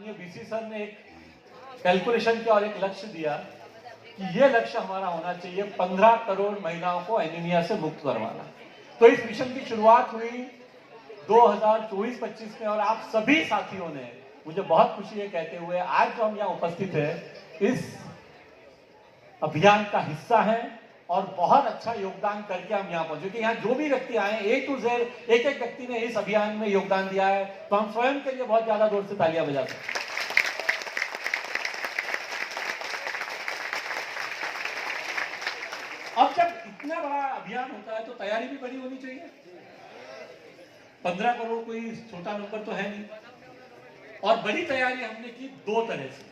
माननीय BC sir ने एक कैलकुलेशन किया और एक लक्ष्य दिया कि ये लक्ष्य हमारा होना चाहिए 15 करोड़ महिलाओं को एनीमिया से मुक्त करवाना। तो इस मिशन की शुरुआत हुई 2024-25 में और आप सभी साथियों ने, मुझे बहुत खुशी है कहते हुए, आज जो हम यहाँ उपस्थित है इस अभियान का हिस्सा है और बहुत अच्छा योगदान करके हम यहाँ पहुंचे। क्योंकि यहाँ जो भी व्यक्ति आए A to Z, एक एक व्यक्ति ने इस अभियान में योगदान दिया है, तो हम स्वयं के लिए बहुत ज्यादा जोर से तालियां बजा सकते हैं। अब जब इतना बड़ा अभियान होता है तो तैयारी भी बड़ी होनी चाहिए। 15 करोड़ कोई छोटा नंबर तो है नहीं, और बड़ी तैयारी हमने की दो तरह से।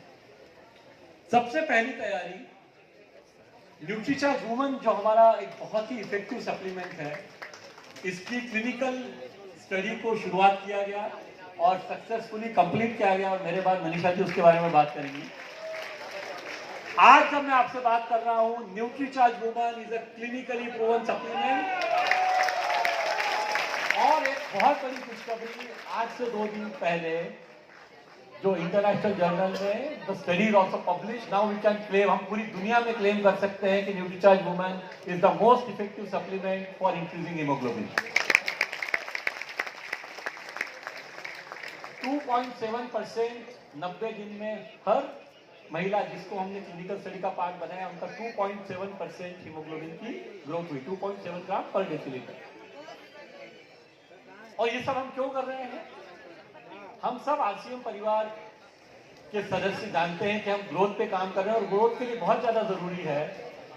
सबसे पहली तैयारी न्यूट्रीचार्ज वुमन, जो हमारा एक बहुत ही इफेक्टिव सप्लीमेंट है, इसकी क्लिनिकल स्टडी को शुरुआत किया गया और सक्सेसफुली कंप्लीट किया गया, और मेरे बाद मनीषा जी उसके बारे में बात करेंगी। आज जब मैं आपसे बात कर रहा हूं, Nutricharge women is a clinically proven supplement. और एक बहुत बड़ी खुशखबरी, आज से 2 दिन पहले जो इंटरनेशनल जर्नल में the study is also publish, now we can claim, हम पूरी दुनिया में क्लेम कर सकते हैं कि Nutricharge women is the most effective supplement for increasing haemoglobin. 2.7% 90 दिन में हर महिला जिसको हमने क्लिनिकल स्टडी का पार्ट बनाया, उनका 2.7% हीमोग्लोबिन की ग्रोथ हुई, 2.7 ग्राम पर डेसीलीटर। और ये सब हम क्यों कर रहे हैं? हम सब आरसीएम परिवार के सदस्य जानते हैं कि हम ग्रोथ पे काम कर रहे हैं, और ग्रोथ के लिए बहुत ज्यादा जरूरी है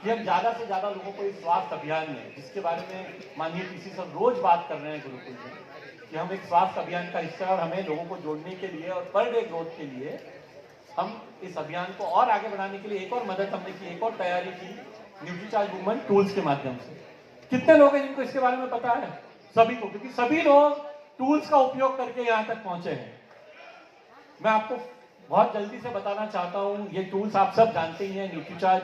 कि हम ज्यादा से ज्यादा लोगों को इस स्वास्थ्य अभियान में, जिसके बारे में माननीय पीसी सर रोज बात कर रहे हैं गुरुकुल में, कि हम एक स्वास्थ्य अभियान का हिस्सा है और हमें लोगों को जोड़ने के लिए और पर डे ग्रोथ के लिए हम इस अभियान को और आगे बढ़ाने के लिए एक और मदद हमने की, एक और तैयारी की न्यूट्रीचार्ज वुमन टूल्स के माध्यम से। कितने लोग हैं जिनको इसके बारे में पता है? सभी को, क्योंकि सभी लोग टूल्स का उपयोग करके यहां तक पहुंचे हैं। मैं आपको बहुत जल्दी से बताना चाहता हूं, ये टूल्स आप सब जानते ही हैं। न्यूट्रीचार्ज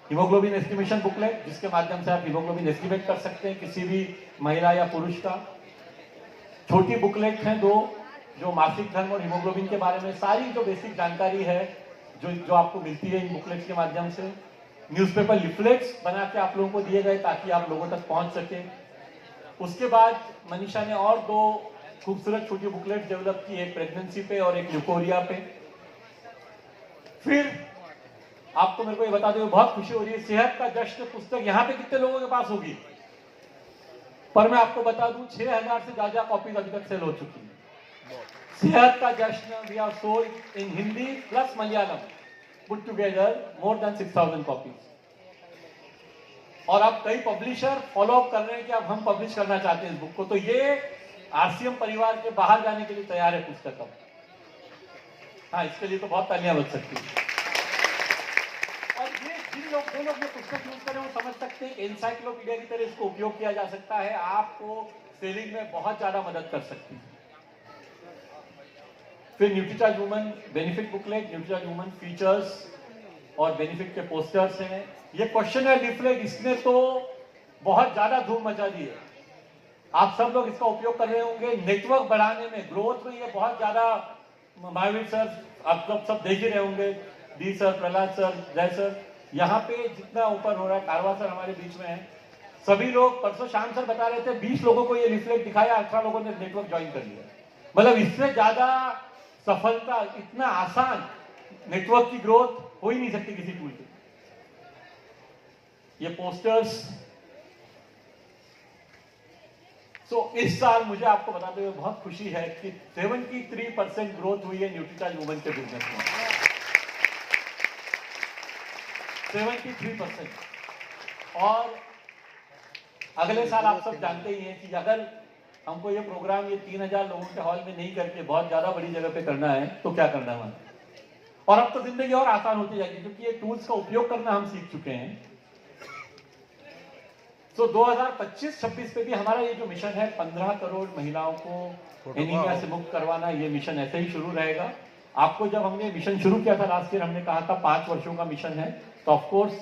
हीमोग्लोबिन एस्टिमेशन बुकलेट, जिसके माध्यम से आप हीमोग्लोबिन एस्टिमेट कर सकते हैं किसी भी महिला या पुरुष का। छोटी बुकलेट हैं 2, जो मासिक धर्म और हीमोग्लोबिन के बारे में सारी जो बेसिक जानकारी है जो आपको मिलती है इन बुकलेट्स के माध्यम से। न्यूज़पेपर लिफलेट्स बना के आप लोगों को दिए गए ताकि आप लोगों तक पहुंच सके। उसके बाद मनीषा ने और 2 खूबसूरत छोटी बुकलेट डेवलप की, एक प्रेगनेंसी पे और एक ल्यूकोरिया पे। फिर आपको मेरे को ये बताते हुए बहुत खुशी हो रही है, सेहत का जश्न पुस्तक यहाँ पे कितने लोगों के पास होगी? पर मैं आपको बता दूं 6000 से ज्यादा कॉपीज अभी तक सेल हो चुकी है। Sehat ka Jashn we are sold in Hindi plus Malayalam put together more than 6000 copies. और अब कई पब्लिशर फॉलो अप कर रहे हैं कि अब हम पब्लिश करना चाहते हैं इस बुक को। तो ये आरसीएम परिवार के बाहर जाने के लिए तैयार है पुस्तक अब। हाँ, इसके लिए तो बहुत तालियां बज सकती है। और ये जो लोग ये पुस्तक यूज करें वो समझ सकते हैं एनसाइक्लोपीडिया की तरह इसको उपयोग किया जा सकता है, आपको सेलिंग में बहुत ज्यादा मदद कर सकती है। फिर Nutricharge woman benefit booklet, Nutricharge woman features और बेनिफिट के पोस्टर्स हैं। ये क्वेश्चनर लिफलेट, इसने तो बहुत ज्यादा धूम मचा दी है। आप सब लोग इसका उपयोग कर रहे होंगे नेटवर्क बढ़ाने में, ग्रोथ में। ये बहुत ज्यादा, महावीर सर आप लोग सब देख ही रहे होंगे, डी सर, प्रहलाद सर, जय सर, यहाँ पे जितना ऊपर हो रहा है, कारवा सर हमारे बीच में है, सभी लोग। परसों शाम सर बता रहे थे 20 लोगों को ये लिफलेट दिखाया, 18 लोगों ने नेटवर्क ज्वाइन कर लिया। मतलब इससे ज्यादा सफलता, इतना आसान नेटवर्क की ग्रोथ हो ही नहीं सकती किसी टूल की। ये पोस्टर्स। इस साल मुझे आपको बताते हुए बहुत खुशी है कि 73% ग्रोथ हुई है न्यूट्रीचार्ज वुमन के बिजनेस में। 73%। और अगले साल आप सब जानते ही हैं कि अगर हमको ये प्रोग्राम ये 3000 लोगों के हॉल में नहीं करके बहुत ज्यादा बड़ी जगह पे करना है तो क्या करना है हमें। और अब तो जिंदगी और आसान होती जाएगी क्योंकि ये टूल्स का उपयोग करना हम सीख चुके हैं। तो 2025-26 पे भी हमारा ये जो मिशन है 15 करोड़ महिलाओं को एनीमिया से मुक्त करवाना, ये मिशन ऐसे ही शुरू रहेगा। आपको जब हमने मिशन शुरू किया था लास्ट ईयर, हमने कहा था 5 वर्षों का मिशन है, तो ऑफ कोर्स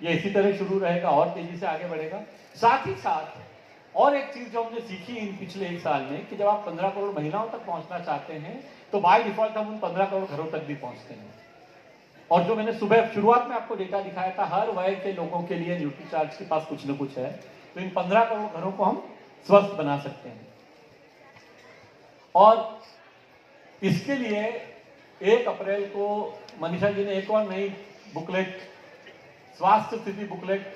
ये इसी तरह शुरू रहेगा और तेजी से आगे बढ़ेगा। साथ ही साथ और एक चीज जो हमने सीखी इन पिछले 1 साल में कि जब आप 15 करोड़ महिलाओं तक पहुंचना चाहते हैं तो बाय डिफॉल्ट हम उन 15 करोड़ घरों तक भी पहुंचते हैं। और जो मैंने सुबह शुरुआत में आपको डेटा दिखाया था, हर वय के लोगों के लिए न्यूट्रीचार्ज के पास कुछ न कुछ है। तो इन 15 करोड़ घरों को हम स्वस्थ बना सकते हैं। और इसके लिए 1 अप्रैल को मनीषा जी ने एक और नई बुकलेट, स्वास्थ्य स्थिति बुकलेट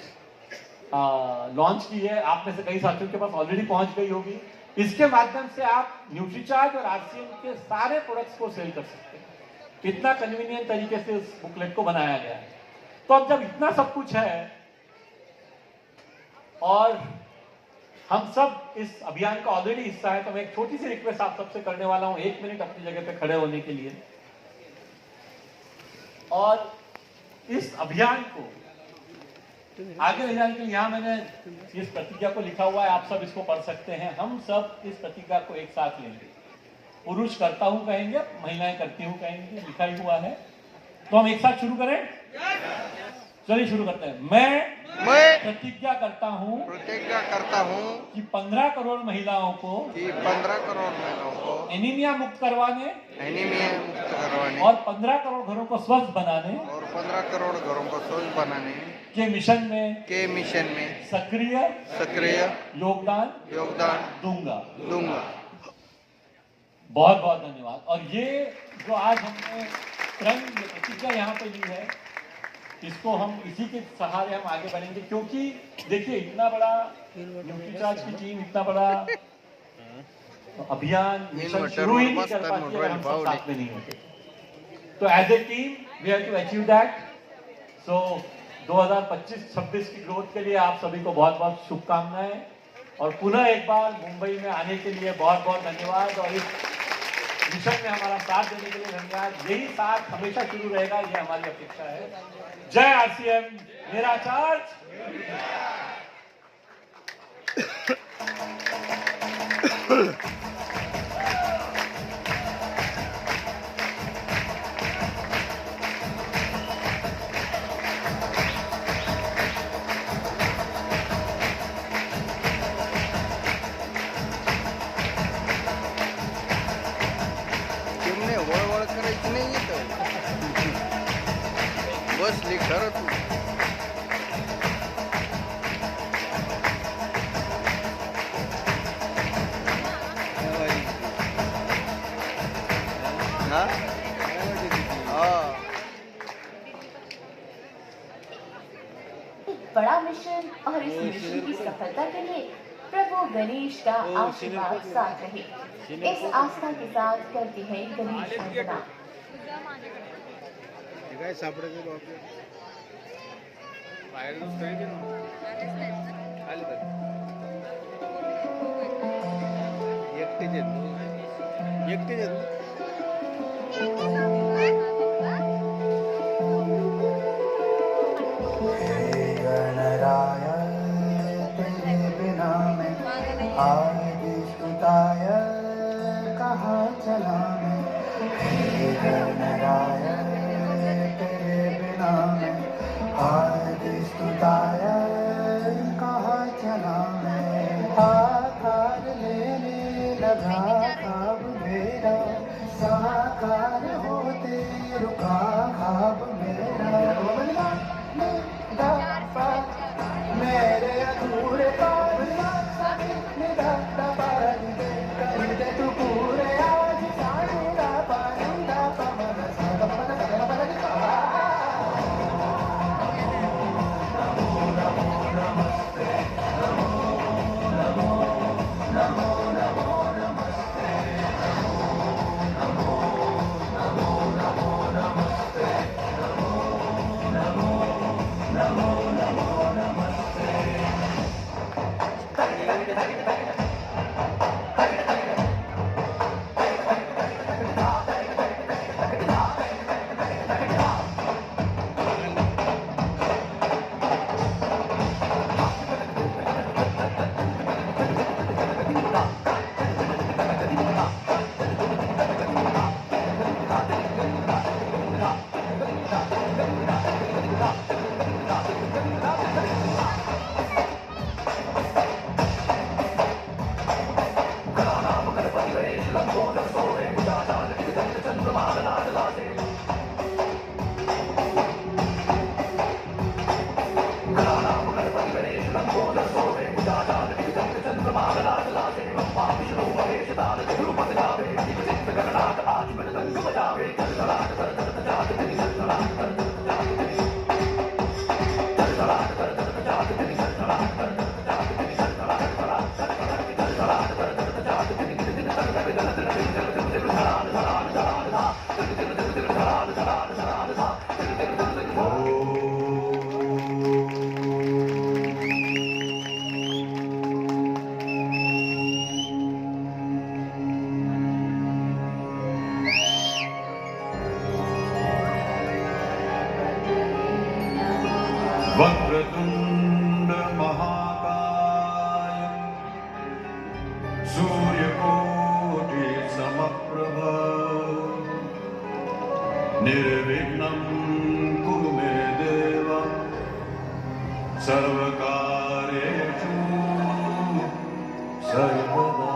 लॉन्च की है। आप में से कई साथियों के पास ऑलरेडी पहुंच गई होगी। इसके माध्यम से आप न्यूट्रीचार्ज और आरसीएम के सारे प्रोडक्ट्स को सेल कर सकते हैं। कितना कन्वीनियंट तरीके से उस बुकलेट को बनाया गया है। तो अब जब इतना सब कुछ है और हम सब इस अभियान का ऑलरेडी हिस्सा है, तो मैं एक छोटी सी रिक्वेस्ट आप सबसे करने वाला हूं, 1 मिनट अपनी जगह पे खड़े होने के लिए। और इस अभियान को आगे ले जाने के लिए यहां मैंने इस प्रतिज्ञा को लिखा हुआ है, आप सब इसको पढ़ सकते हैं। हम सब इस प्रतिज्ञा को एक साथ लेंगे। पुरुष करता हूं कहेंगे, महिलाएं करती हूं कहेंगे, लिखा ही हुआ है। तो हम एक साथ शुरू करें? चलिए शुरू करते हैं। मैं प्रतिज्ञा करता हूं कि 15 करोड़ महिलाओं को एनीमिया मुक्त करवाने और 15 करोड़ घरों को स्वस्थ बनाने के मिशन में सक्रिय योगदान दूंगा। बहुत बहुत धन्यवाद। और ये जो आज हमने प्रण प्रतिज्ञा यहाँ पे ली है, इसको हम इसी के सहारे हम आगे बढ़ेंगे। क्योंकि देखिए, इतना बड़ा न्यूट्रीचार्ज की टीम, इतना बड़ा अभियान मिशन शुरू ही नहीं कर पाती अगर हम सब साथ में नहीं होते। तो as a team we have to achieve that. So 2025-26 की ग्रोथ के लिए आप सभी को बहुत बहुत शुभकामनाएं। और पुनः एक बार मुंबई में आने के लिए बहुत बहुत धन्यवाद। और इस मिशन में हमारा साथ देने के लिए धन्यवाद। यही साथ हमेशा शुरू रहेगा, ये हमारी अपेक्षा है। जय आरसीएम, मेरा चार्ज। वळवळ करायची नाही येत, बसली खरं तू. बड़ा मिशन और इस मिशन की सफलता के लिए प्रभु गणेश का आशीर्वाद साथ रहे। इस आस्था के साथ करती है गणेश वंदना। काय सापडायचं बाप बाहेरच काही आले तर एकटेच आहेत. स्तुताय कहाँ चला मैं, हे गणराय तेरे बिना मैं, आदि स्तुताय कहाँ चला मैं। आकार लेने लगा ख्वाब मेरा, साकार होते रुका ख्वाब मेरा। मेरे अधूरे वक्रतुंड महाकाय सूर्यकोटि समप्रभ निर्विघ्नं कुरु मे देव सर्वकार्येषु सर्वदा।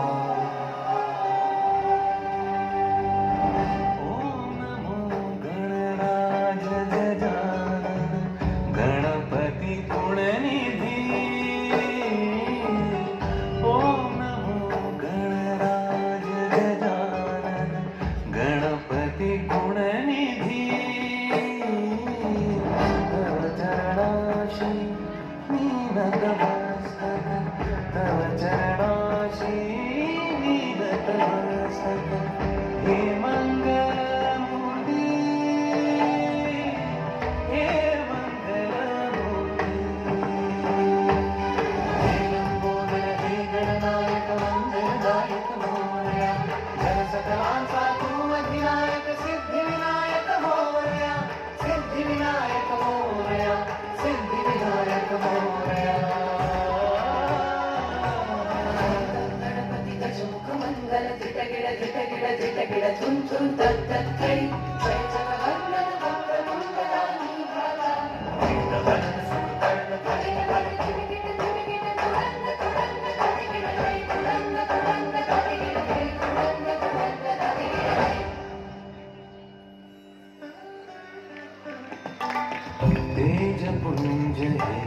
तेज पुंज है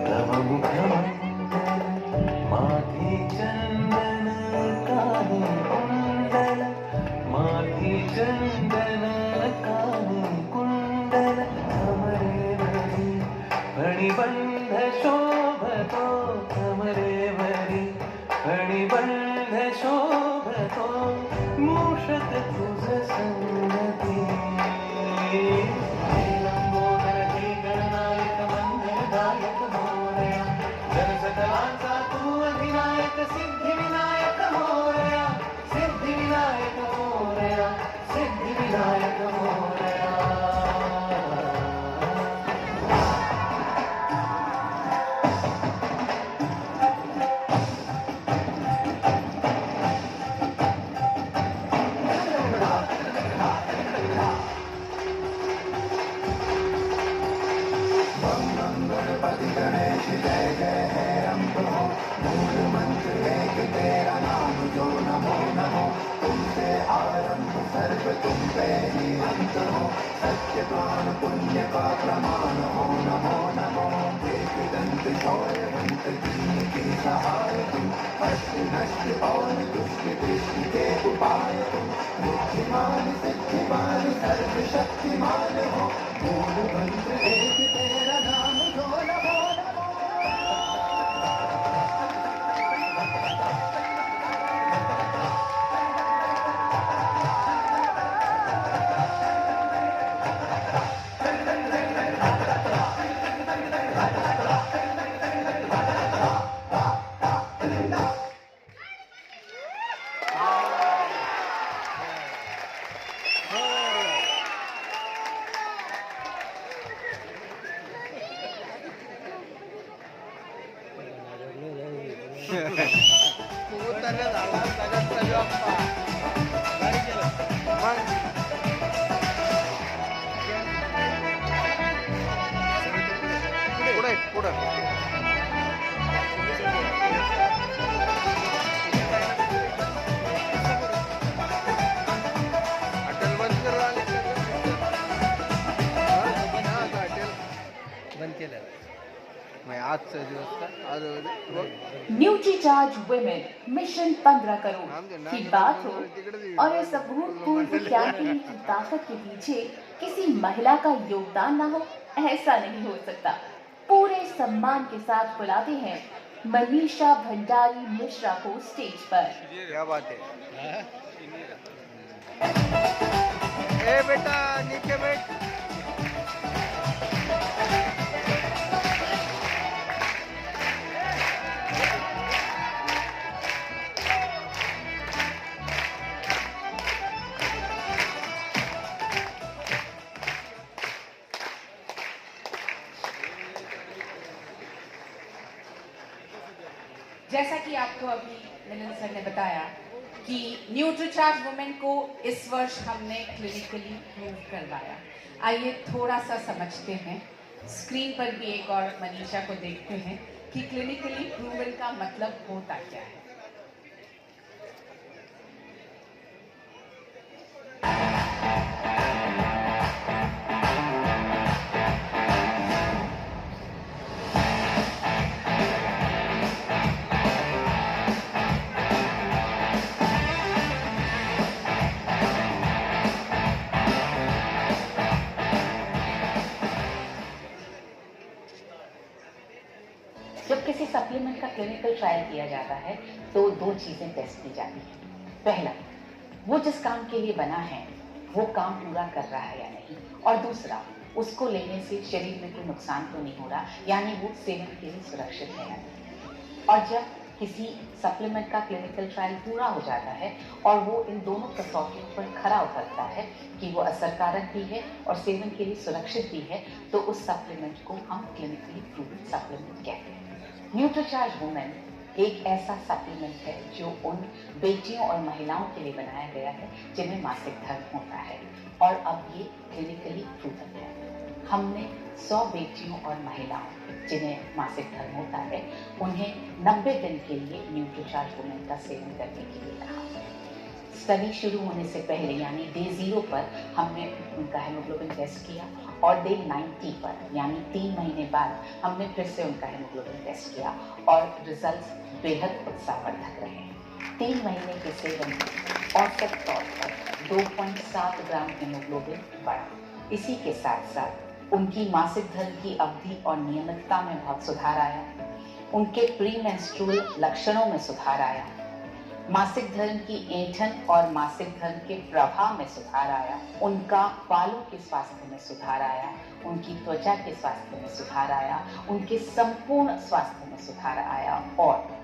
तव मुखमंडल माथे चंदन काहे कुंडल माथे चंदन काहे कुंडल कमरे वरी फणिबंध शोभतो कमरे वरी फणिबंध शोभतो मूषक तुझ संगती सिद्धिविनायक मोरया सिद्धिविनायक मोरया सिद्धिविनायक मोरया। गणपति गणेश जय जय है अम्ब हो मूल मंत्र एक तेरा नाम जो नमो नमो तुमसे आरंभ सर्व तुम पे ही अंत हो सत्य प्राण पुण्य का प्रमाण हो नमो नमो एक दंत शौर्यवंत दीन की सहाय तुम कष्ट नष्ट और दुष्ट दृष्टि के उपाय तुम बुद्धिमान सिद्धिमान सर्वशक्तिमान हो मूल मंत्र एक तेरा नाम जो नमो नमो। उतरलं झाला सगळ्यात सगळं अप्पा काय केलं मग पुढे पुढे हॉटेल बंद कर आले हॉटेल बंद केलं मग आज मागचा दिवस का आज बघ न्यूट्रीचार्ज वुमेन मिशन 15 करोड़ की बात हो और इस अभूतपूर्व ज्ञानी की ताकत के पीछे किसी महिला का योगदान ना हो, ऐसा नहीं हो सकता। पूरे सम्मान के साथ बुलाते हैं मनीषा भंडारी मिश्रा को स्टेज पर। क्या बात है। ए बेटा नीचे बैठ। जैसा कि आपको अभी मिलन सर ने बताया कि न्यूट्रीचार्ज वुमेन को इस वर्ष हमने क्लिनिकली प्रूव करवाया। आइए थोड़ा सा समझते हैं, स्क्रीन पर भी एक और मनीषा को देखते हैं कि क्लिनिकली प्रूवन का मतलब होता क्या है। जब किसी सप्लीमेंट का क्लिनिकल ट्रायल किया जाता है तो दो चीजें टेस्ट की जाती हैं। पहला, वो जिस काम के लिए बना है वो काम पूरा कर रहा है या नहीं, और दूसरा, उसको लेने से शरीर में कोई नुकसान तो नहीं हो रहा, यानी वो सेवन के लिए सुरक्षित है या नहीं। और जब किसी सप्लीमेंट का क्लिनिकल ट्रायल पूरा हो जाता है और वो इन दोनों कसौटियों पर खरा उतरता है कि वो असरकारक भी है और सेवन के लिए सुरक्षित भी है, तो उस सप्लीमेंट को हम क्लिनिकली प्रूवन सप्लीमेंट कहते हैं। न्यूट्रीचार्ज वुमेन एक ऐसा सप्लीमेंट है जो उन बेटियों और महिलाओं के लिए बनाया गया है जिन्हें मासिक धर्म होता है, और अब ये क्लिनिकली प्रूवन है। हमने 100 बेटियों और महिलाओं जिन्हें मासिक धर्म होता है उन्हें 90 दिन के लिए न्यूट्रीचार्ज वुमेन का सेवन करने के लिए कहा। स्टडी शुरू होने से पहले यानी डे 0 पर हमने उनका हेमोग्लोबिन टेस्ट किया, और डे 90 पर यानी 3 महीने बाद हमने फिर से उनका हेमोग्लोबिन टेस्ट किया, और रिजल्ट्स बेहद उत्साहवर्धक रहे। 3 महीने के सेवन में औसत तौर पर 2.7 ग्राम हेमोग्लोबिन बढ़ा। इसी के साथ साथ उनकी मासिक धर्म की अवधि और नियमितता में बहुत सुधार आया, उनके प्रीमेंस्ट्रुअल लक्षणों में सुधार आया, मासिक धर्म की ऐंठन और मासिक धर्म के प्रभाव में सुधार आया, उनका बालों के स्वास्थ्य में सुधार आया, उनकी त्वचा के स्वास्थ्य में सुधार आया, उनके संपूर्ण स्वास्थ्य में सुधार आया, और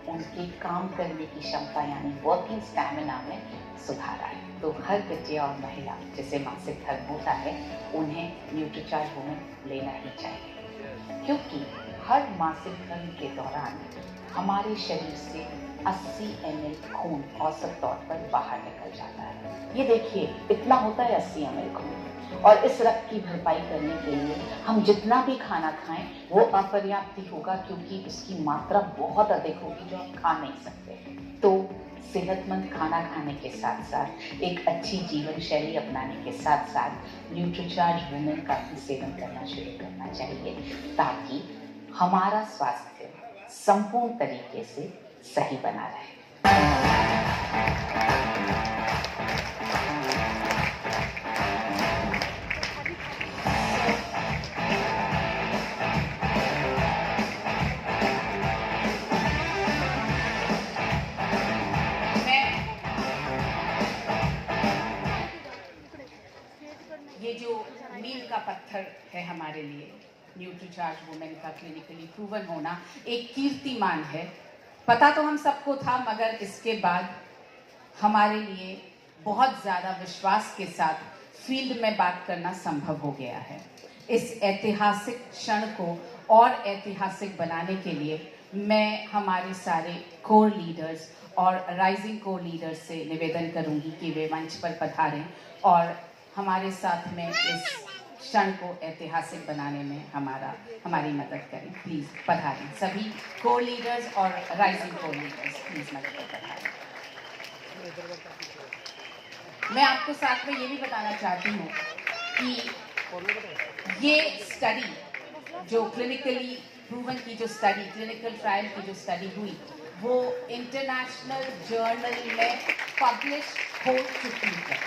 उनके काम करने की क्षमता यानी वर्किंग स्टैमिना में सुधार आया। तो हर बच्चे और महिला जिसे मासिक धर्म होता है उन्हें न्यूट्रीचार्ज वुमेन लेना ही चाहिए, क्योंकि हर मासिक धर्म के दौरान हमारे शरीर से 80 ml खून औसत तौर पर बाहर निकल जाता है। ये देखिए, इतना होता है 80 ml खून, और इस रक्त की भरपाई करने के लिए हम जितना भी खाना खाएं वो अपर्याप्त ही होगा, क्योंकि इसकी मात्रा बहुत अधिक होगी जो हम खा नहीं सकते। तो सेहतमंद खाना खाने के साथ साथ एक अच्छी जीवन शैली अपनाने के साथ साथ न्यूट्रीचार्ज वुमेन का भी सेवन करना शुरू करना चाहिए, ताकि हमारा स्वास्थ्य संपूर्ण तरीके से सही बना रहे। ये जो मील का पत्थर है हमारे लिए, न्यूट्रीचार्ज वुमेन का क्लिनिकली प्रूवन होना एक कीर्तिमान है। पता तो हम सबको था, मगर इसके बाद हमारे लिए बहुत ज़्यादा विश्वास के साथ फील्ड में बात करना संभव हो गया है। इस ऐतिहासिक क्षण को और ऐतिहासिक बनाने के लिए मैं हमारे सारे कोर लीडर्स और राइजिंग कोर लीडर्स से निवेदन करूंगी कि वे मंच पर पधारें और हमारे साथ में इस क्षण को ऐतिहासिक बनाने में हमारी मदद करें। प्लीज़ पधारें सभी कोर लीडर्स और राइजिंग कोर लीडर्स, प्लीज़ मंच पर पधारें। मैं आपको साथ में ये भी बताना चाहती हूँ कि ये स्टडी जो क्लिनिकली प्रूवन की जो स्टडी, क्लिनिकल ट्रायल की जो स्टडी हुई, वो इंटरनेशनल जर्नल में पब्लिश हो चुकी है।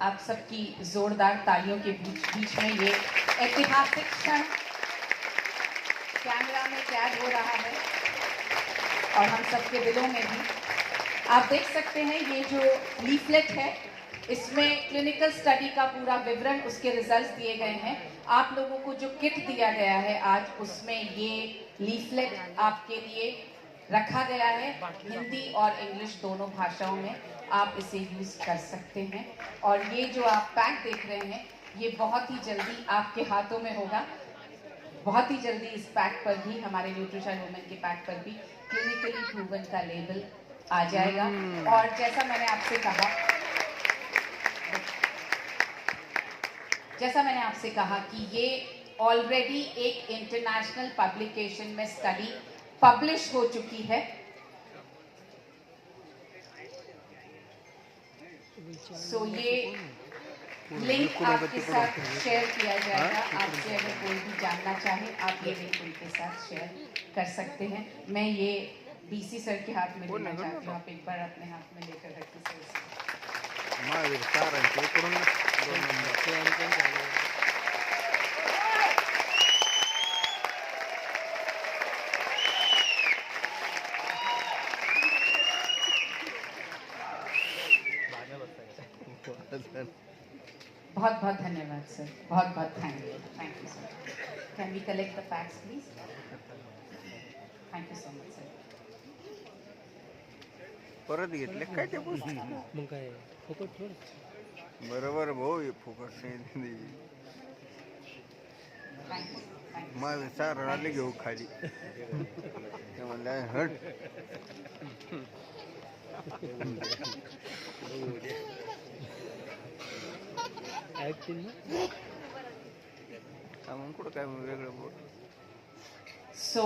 आप सबकी जोरदार तालियों के बीच में ये ऐतिहासिक क्षण कैमरा में कैद हो रहा है और हम सबके दिलों में भी। आप देख सकते हैं ये जो लीफलेट है, इसमें क्लिनिकल स्टडी का पूरा विवरण, उसके रिजल्ट्स दिए गए हैं। आप लोगों को जो किट दिया गया है आज, उसमें ये लीफलेट आपके लिए रखा गया है, हिंदी और इंग्लिश दोनों भाषाओं में आप इसे यूज कर सकते हैं। और ये जो आप पैक देख रहे हैं, ये बहुत ही जल्दी आपके हाथों में होगा। बहुत ही जल्दी इस पैक पर भी, हमारे न्यूट्रिशन वुमेन के पैक पर भी क्लिनिकली प्रूवन का लेबल आ जाएगा। और जैसा मैंने आपसे कहा कि ये ऑलरेडी एक इंटरनेशनल पब्लिकेशन में स्टडी पब्लिश हो चुकी है। सो ये लिंक आपके साथ शेयर किया जाएगा। आपसे अगर कोई भी जानना चाहे, आप ये लिंक उनके साथ शेयर कर सकते हैं। मैं ये डीसी सर के हाथ में देना चाहती हूँ, आप एक बार अपने हाथ में लेकर रखिए सर। बहुत बहुत धन्यवाद सर, बहुत बहुत thank you sir. Can we collect the facts please? Thank you so much sir. परत घेतले काय ते मग काय फुकट थोडं बरोबर भाऊ, हे फुकट नाही माझं सार आले घेऊ खाली ते म्हणलं हट कुठं काय वेगळं बोल। सो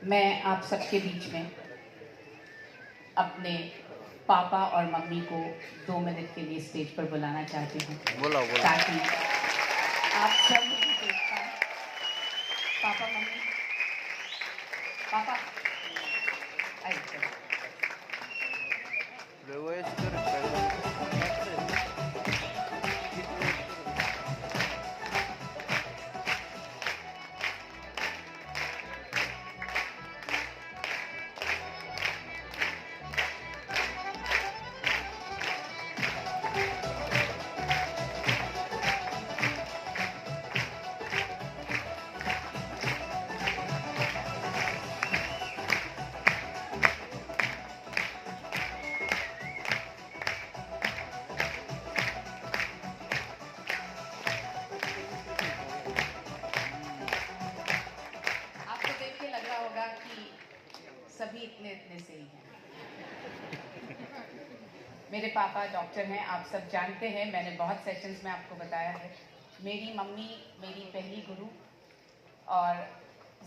मैं आप सबके बीच में अपने पापा और मम्मी को 2 मिनट के लिए स्टेज पर बुलाना चाहती हूँ, बोला ताकि आप सब मुझे देख पाएं। पापा मम्मी, पापा आइए। सभी इतने से ही हैं। मेरे पापा डॉक्टर हैं, आप सब जानते हैं, मैंने बहुत सेशंस में आपको बताया है। मेरी मम्मी मेरी पहली गुरु और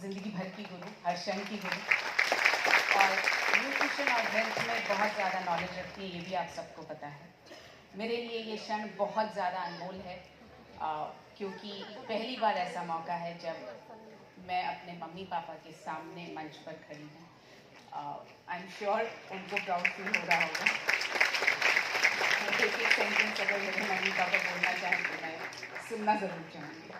ज़िंदगी भर की गुरु, हर क्षण की गुरु। और न्यूट्रिशन और हेल्थ में बहुत ज़्यादा नॉलेज रखती हैं, ये भी आप सबको पता है। मेरे लिए ये क्षण बहुत ज़्यादा अनमोल है, क्योंकि पहली बार ऐसा मौका है जब मैं अपने मम्मी पापा के सामने मंच पर खड़ी हूँ। आई एम श्योर उनको प्राउड फील हो रहा होगा। एक सेंटेंस अगर मेरे मम्मी पापा बोलना चाहें तो मैं सुनना ज़रूर चाहूँगी।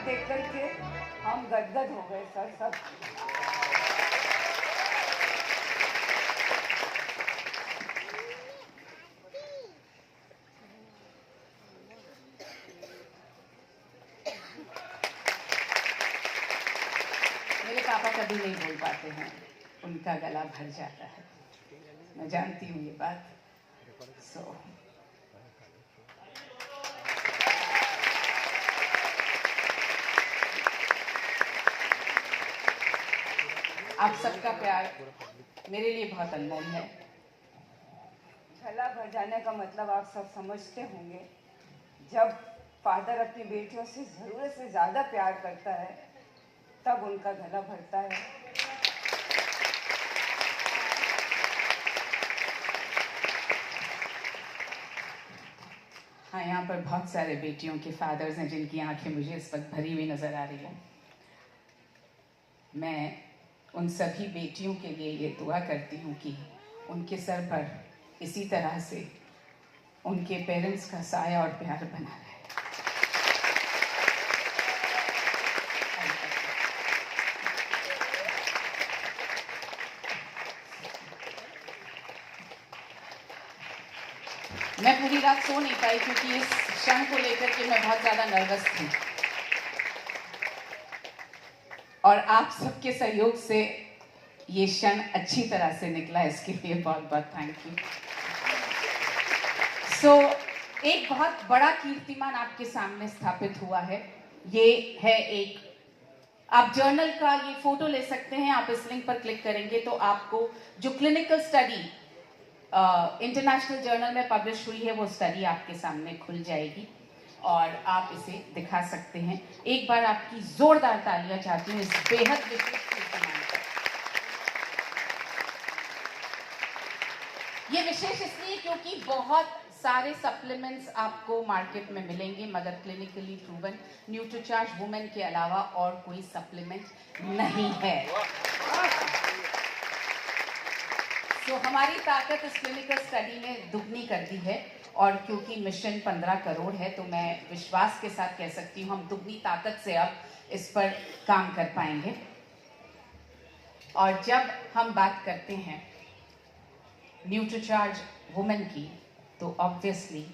देख करके हम गदगद हो गए सर सब। मेरे पापा कभी नहीं बोल पाते हैं, उनका गला भर जाता है, मैं जानती हूँ ये बात। आप सबका प्यार मेरे लिए बहुत अनमोल है। गला भर जाने का मतलब आप सब समझते होंगे, जब फादर अपनी बेटियों से ज़रूरत से ज़्यादा प्यार करता है तब उनका गला भरता है। हाँ, यहाँ पर बहुत सारे बेटियों के फादर्स हैं जिनकी आंखें मुझे इस वक्त भरी हुई नजर आ रही हैं। मैं उन सभी बेटियों के लिए ये दुआ करती हूँ कि उनके सर पर इसी तरह से उनके पेरेंट्स का साया और प्यार बना रहे। मैं पूरी रात सो नहीं पाई क्योंकि इस क्षण को लेकर के मैं बहुत ज़्यादा नर्वस थी, और आप सबके सहयोग से ये क्षण अच्छी तरह से निकला, इसके लिए बहुत बहुत थैंक यू। एक बहुत बड़ा कीर्तिमान आपके सामने स्थापित हुआ है। ये है एक, आप जर्नल का ये फोटो ले सकते हैं, आप इस लिंक पर क्लिक करेंगे तो आपको जो क्लिनिकल स्टडी इंटरनेशनल जर्नल में पब्लिश हुई है वो स्टडी आपके सामने खुल जाएगी और आप इसे दिखा सकते हैं। एक बार आपकी जोरदार तालियां चाहती हूँ इस बेहद विशेष कीर्तिमान पर। ये विशेष इसलिए क्योंकि बहुत सारे सप्लीमेंट्स आपको मार्केट में मिलेंगे, मगर क्लिनिकली प्रूवन न्यूट्रीचार्ज वुमेन के अलावा और कोई सप्लीमेंट नहीं है। तो हमारी ताकत इस क्लिनिकल स्टडी ने दुगनी कर दी है, और क्योंकि मिशन 15 करोड़ है तो मैं विश्वास के साथ कह सकती हूँ हम दुगनी ताकत से अब इस पर काम कर पाएंगे। और जब हम बात करते हैं न्यूट्रीचार्ज वुमेन की, तो ऑब्वियसली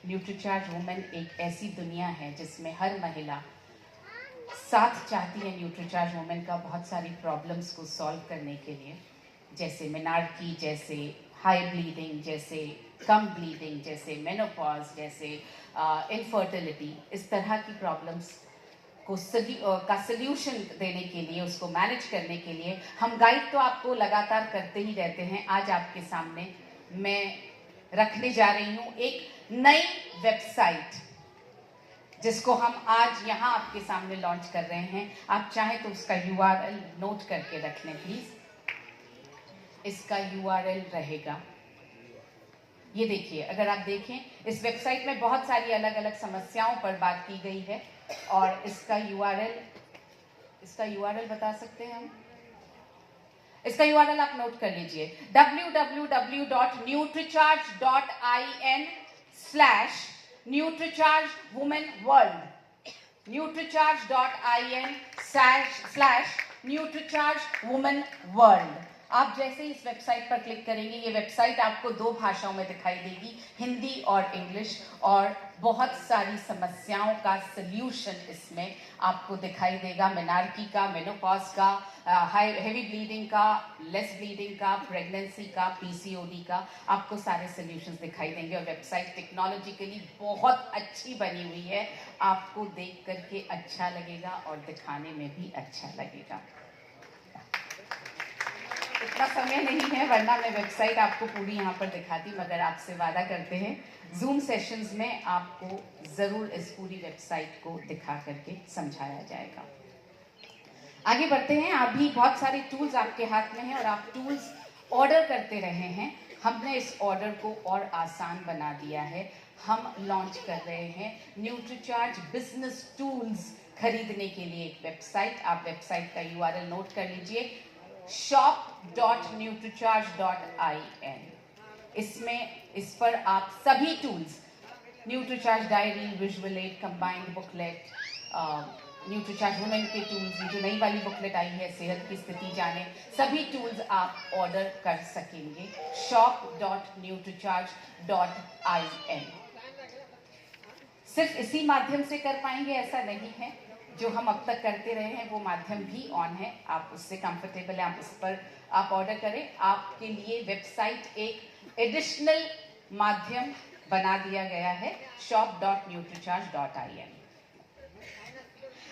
न्यूट्रीचार्ज वुमेन एक ऐसी दुनिया है जिसमें हर महिला साथ चाहती है न्यूट्रीचार्ज वुमेन का बहुत सारी प्रॉब्लम्स को सॉल्व करने के लिए, जैसे मेनार्की, जैसे हाई ब्लीडिंग, जैसे कम ब्लीडिंग, जैसे मेनोपॉज, जैसे इनफर्टिलिटी। इस तरह की प्रॉब्लम्स को सल्यूशन देने के लिए, उसको मैनेज करने के लिए हम गाइड तो आपको लगातार करते ही रहते हैं। आज आपके सामने मैं रखने जा रही हूँ एक नई वेबसाइट जिसको हम आज यहाँ आपके सामने लॉन्च कर रहे हैं। आप चाहें तो उसका URL नोट करके रख लें प्लीज। इसका URL रहेगा, ये देखिए, अगर आप देखें इस वेबसाइट में बहुत सारी अलग अलग समस्याओं पर बात की गई है, और इसका URL बता सकते हैं हम? इसका URL आप नोट कर लीजिए, www.nutricharge.in/nutrichargewomenworld, nutricharge.in/nutrichargewomenworld। आप जैसे ही इस वेबसाइट पर क्लिक करेंगे, ये वेबसाइट आपको 2 भाषाओं में दिखाई देगी, हिंदी और इंग्लिश, और बहुत सारी समस्याओं का सल्यूशन इसमें आपको दिखाई देगा। मेनार्की का, मेनोपॉज का, हेवी ब्लीडिंग का, लेस ब्लीडिंग का, प्रेगनेंसी का, पीसीओडी का, आपको सारे सल्यूशंस दिखाई देंगे। और वेबसाइट टेक्नोलॉजिकली बहुत अच्छी बनी हुई है, आपको देख करके अच्छा लगेगा और दिखाने में भी अच्छा लगेगा। इतना समय नहीं है वरना मैं वेबसाइट आपको पूरी यहाँ पर दिखाती, मगर आपसे वादा करते हैं जूम सेशंस में आपको ज़रूर इस पूरी वेबसाइट को दिखा करके समझाया जाएगा। आगे बढ़ते हैं। अभी बहुत सारे टूल्स आपके हाथ में हैं और आप टूल्स ऑर्डर करते रहे हैं। हमने इस ऑर्डर को और आसान बना दिया है। हम लॉन्च कर रहे हैं न्यूट्रीचार्ज बिजनेस टूल्स खरीदने के लिए एक वेबसाइट। आप वेबसाइट का URL नोट कर लीजिए, shop.nutricharge.in। इस पर आप सभी tools, Nutricharge diary, visual add, combined booklet, Nutricharge women के टूल्स, ये जो नई वाली बुकलेट आई है सेहत की स्थिति जाने, सभी टूल्स आप ऑर्डर कर सकेंगे shop.nutricharge.in। सिर्फ इसी माध्यम से कर पाएंगे ऐसा नहीं है, जो हम अब तक करते रहे हैं वो माध्यम भी ऑन है। आप उससे कंफर्टेबल है, आप उस पर आप ऑर्डर करें। आपके लिए वेबसाइट एक एडिशनल माध्यम बना दिया गया है shop.nutricharge.in।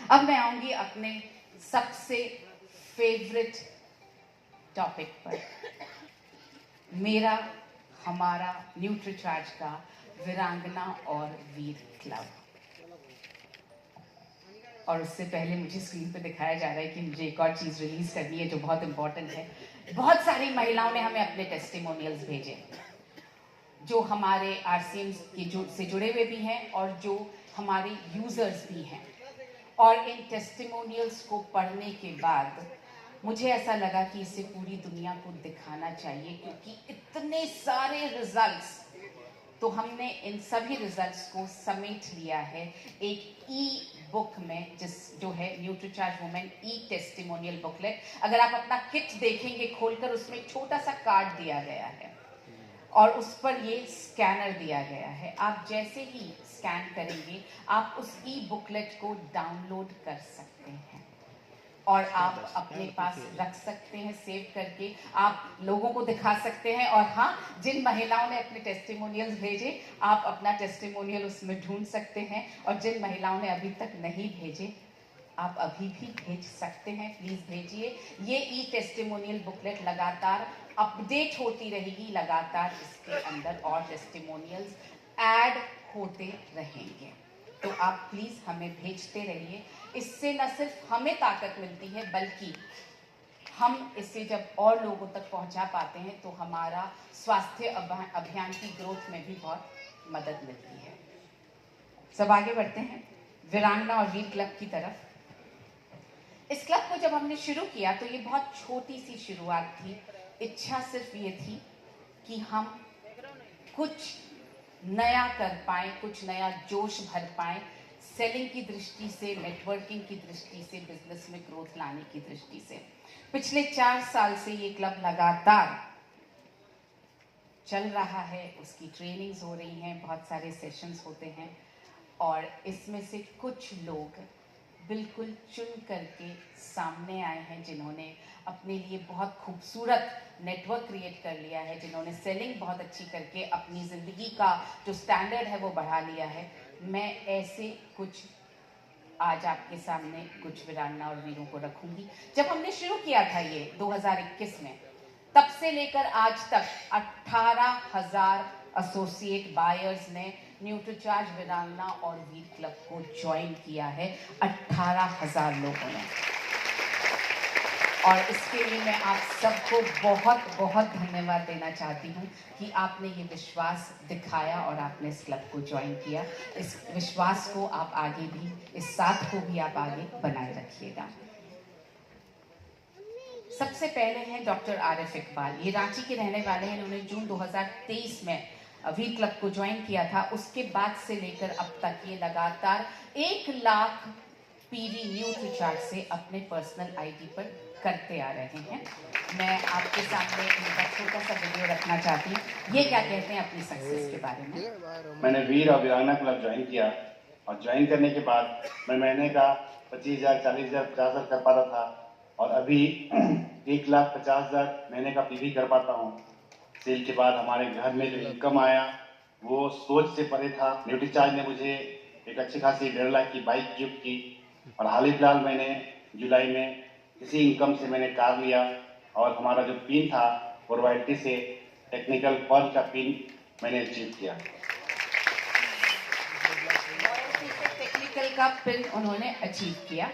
अब मैं आऊंगी अपने सबसे फेवरेट टॉपिक पर, मेरा हमारा न्यूट्रीचार्ज का वीरांगना और वीर क्लब। और उससे पहले मुझे स्क्रीन पे दिखाया जा रहा है कि मुझे एक और चीज़ रिलीज करनी है जो बहुत इंपॉर्टेंट है। बहुत सारी महिलाओं ने हमें अपने टेस्टिमोनियल्स भेजे, जो हमारे RCM से जुड़े हुए भी हैं और जो हमारे यूजर्स भी हैं। और इन टेस्टिमोनियल्स को पढ़ने के बाद मुझे ऐसा लगा कि इसे पूरी दुनिया को दिखाना चाहिए, क्योंकि इतने सारे रिजल्ट्स, तो हमने इन सभी रिजल्ट्स को समेट लिया है एक बुक में, जो है न्यूट्रीचार्ज वुमेन टेस्टिमोनियल बुकलेट। अगर आप अपना किट देखेंगे खोलकर, उसमें एक छोटा सा कार्ड दिया गया है और उस पर ये स्कैनर दिया गया है। आप जैसे ही स्कैन करेंगे आप उस बुकलेट को डाउनलोड कर सकते हैं और आप अपने पास रख सकते हैं सेव करके, आप लोगों को दिखा सकते हैं। और हाँ, जिन महिलाओं ने अपने टेस्टिमोनियल्स भेजे, आप अपना टेस्टिमोनियल उसमें ढूंढ सकते हैं। और जिन महिलाओं ने अभी तक नहीं भेजे, आप अभी भी भेज सकते हैं, प्लीज़ भेजिए। ये टेस्टिमोनियल बुकलेट लगातार अपडेट होती रहेगी, लगातार इसके अंदर और टेस्टिमोनियल्स ऐड होते रहेंगे। तो आप प्लीज़ हमें भेजते रहिए। इससे न सिर्फ हमें ताकत मिलती है, बल्कि हम इसे जब और लोगों तक पहुंचा पाते हैं तो हमारा स्वास्थ्य अभियान की ग्रोथ में भी बहुत मदद मिलती है। सब आगे बढ़ते हैं वीरांगना और वीर क्लब की तरफ। इस क्लब को जब हमने शुरू किया तो ये बहुत छोटी सी शुरुआत थी। इच्छा सिर्फ ये थी कि हम कुछ नया कर पाएं, कुछ नया जोश भर पाएं, सेलिंग की दृष्टि से, नेटवर्किंग की दृष्टि से, बिजनेस में ग्रोथ लाने की दृष्टि से। पिछले 4 साल से ये क्लब लगातार चल रहा है, उसकी ट्रेनिंग्स हो रही हैं, बहुत सारे सेशंस होते हैं और इसमें से कुछ लोग बिल्कुल चुन करके सामने आए हैं, जिन्होंने अपने लिए बहुत खूबसूरत नेटवर्क क्रिएट कर लिया है, जिन्होंने सेलिंग बहुत अच्छी करके अपनी ज़िंदगी का जो स्टैंडर्ड है वो बढ़ा लिया है। मैं ऐसे कुछ आज आपके सामने कुछ वीरांगना और वीरों को रखूंगी। जब हमने शुरू किया था ये 2021 में, तब से लेकर आज तक 18,000 एसोसिएट बायर्स ने न्यूट्रीचार्ज वीरांगना और वीर क्लब को ज्वाइन किया है। 18,000 लोगों ने। और इसके लिए मैं आप सबको बहुत बहुत धन्यवाद देना चाहती हूँ कि आपने ये विश्वास दिखाया और आपने इस क्लब को ज्वाइन किया। इस विश्वास को आप आगे भी, इस साथ को भी आप आगे बनाए रखिएगा। सबसे पहले हैं डॉक्टर आरिफ इकबाल। ये रांची के रहने वाले हैं। इन्होंने जून 2023 में वीर क्लब को ज्वाइन किया था। उसके बाद से लेकर अब तक ये लगातार 1 लाख पीवी न्यूट्रीचार्ज से अपने पर्सनल आईडी पर करते आ रहे हैं। मैं आपके सामने इनका छोटा सा वीडियो रखना चाहती हूँ। ये क्या कहते हैं अपनी सक्सेस के बारे में। मैंने वीर और वीरांगना क्लब ज्वाइन किया और ज्वाइन करने के बाद मैं महीने का 25,000, 40,000, 50,000 कर पाता था और अभी 1,50,000 महीने का पीवी कर पाता हूँ। सेल के बाद हमारे घर में जो इनकम आया वो सोच से परे था। न्यूट्रीचार्ज ने मुझे एक अच्छी खासी 1.5 लाख की बाइक गिफ्ट की और हाल ही फिलहाल मैंने जुलाई में इसी इनकम से मैंने कार लिया और हमारा जो पिन था वो रॉयल्टी से टेक्निकल पर्ल का पिन मैंने अचीव किया। रॉयल्टी से टेक्निकल का पिन उन्होंने अचीव किया।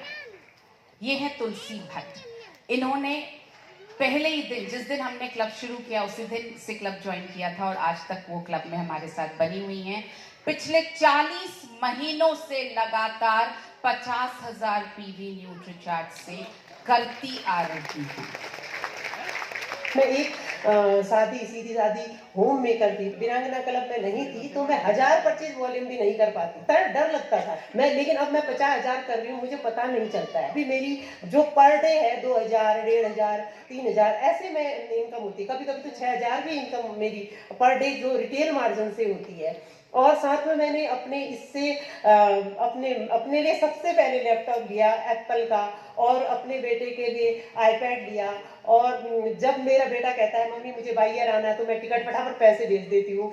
ये है तुलसी भट्ट। इन्होंने पहले ही दिन, जिस दिन हमने क्लब शुरू किया उसी दिन से क्लब ज्वाइन किया था और आज तक वो क्लब में हमारे साथ बनी हुई हैं। पिछले 40 महीनों से लगातार 50,000 पीवी न्यूट्रीचार्ज से करती आ रही हूँ। मैं एक सीधी सादी होम मेकर थी, वीरांगना क्लब में नहीं थी तो मैं 1000 परचेज वॉल्यूम भी नहीं कर पाती, डर लगता था मैं। लेकिन अब मैं 50,000 कर रही हूँ, मुझे पता नहीं चलता है। अभी मेरी जो पर डे है 2,000, 1,500, 3,000 ऐसे में इनकम होती है। कभी कभी तो 6,000 भी इनकम मेरी पर डे जो रिटेल मार्जिन से होती है। और साथ में मैंने अपने इससे अपने लिए सबसे पहले लैपटॉप लिया एप्पल का और अपने बेटे के लिए आईपैड लिया। और जब मेरा बेटा कहता है मम्मी मुझे बाइयर आना है तो मैं टिकट फटाफट पैसे भेज देती हूँ।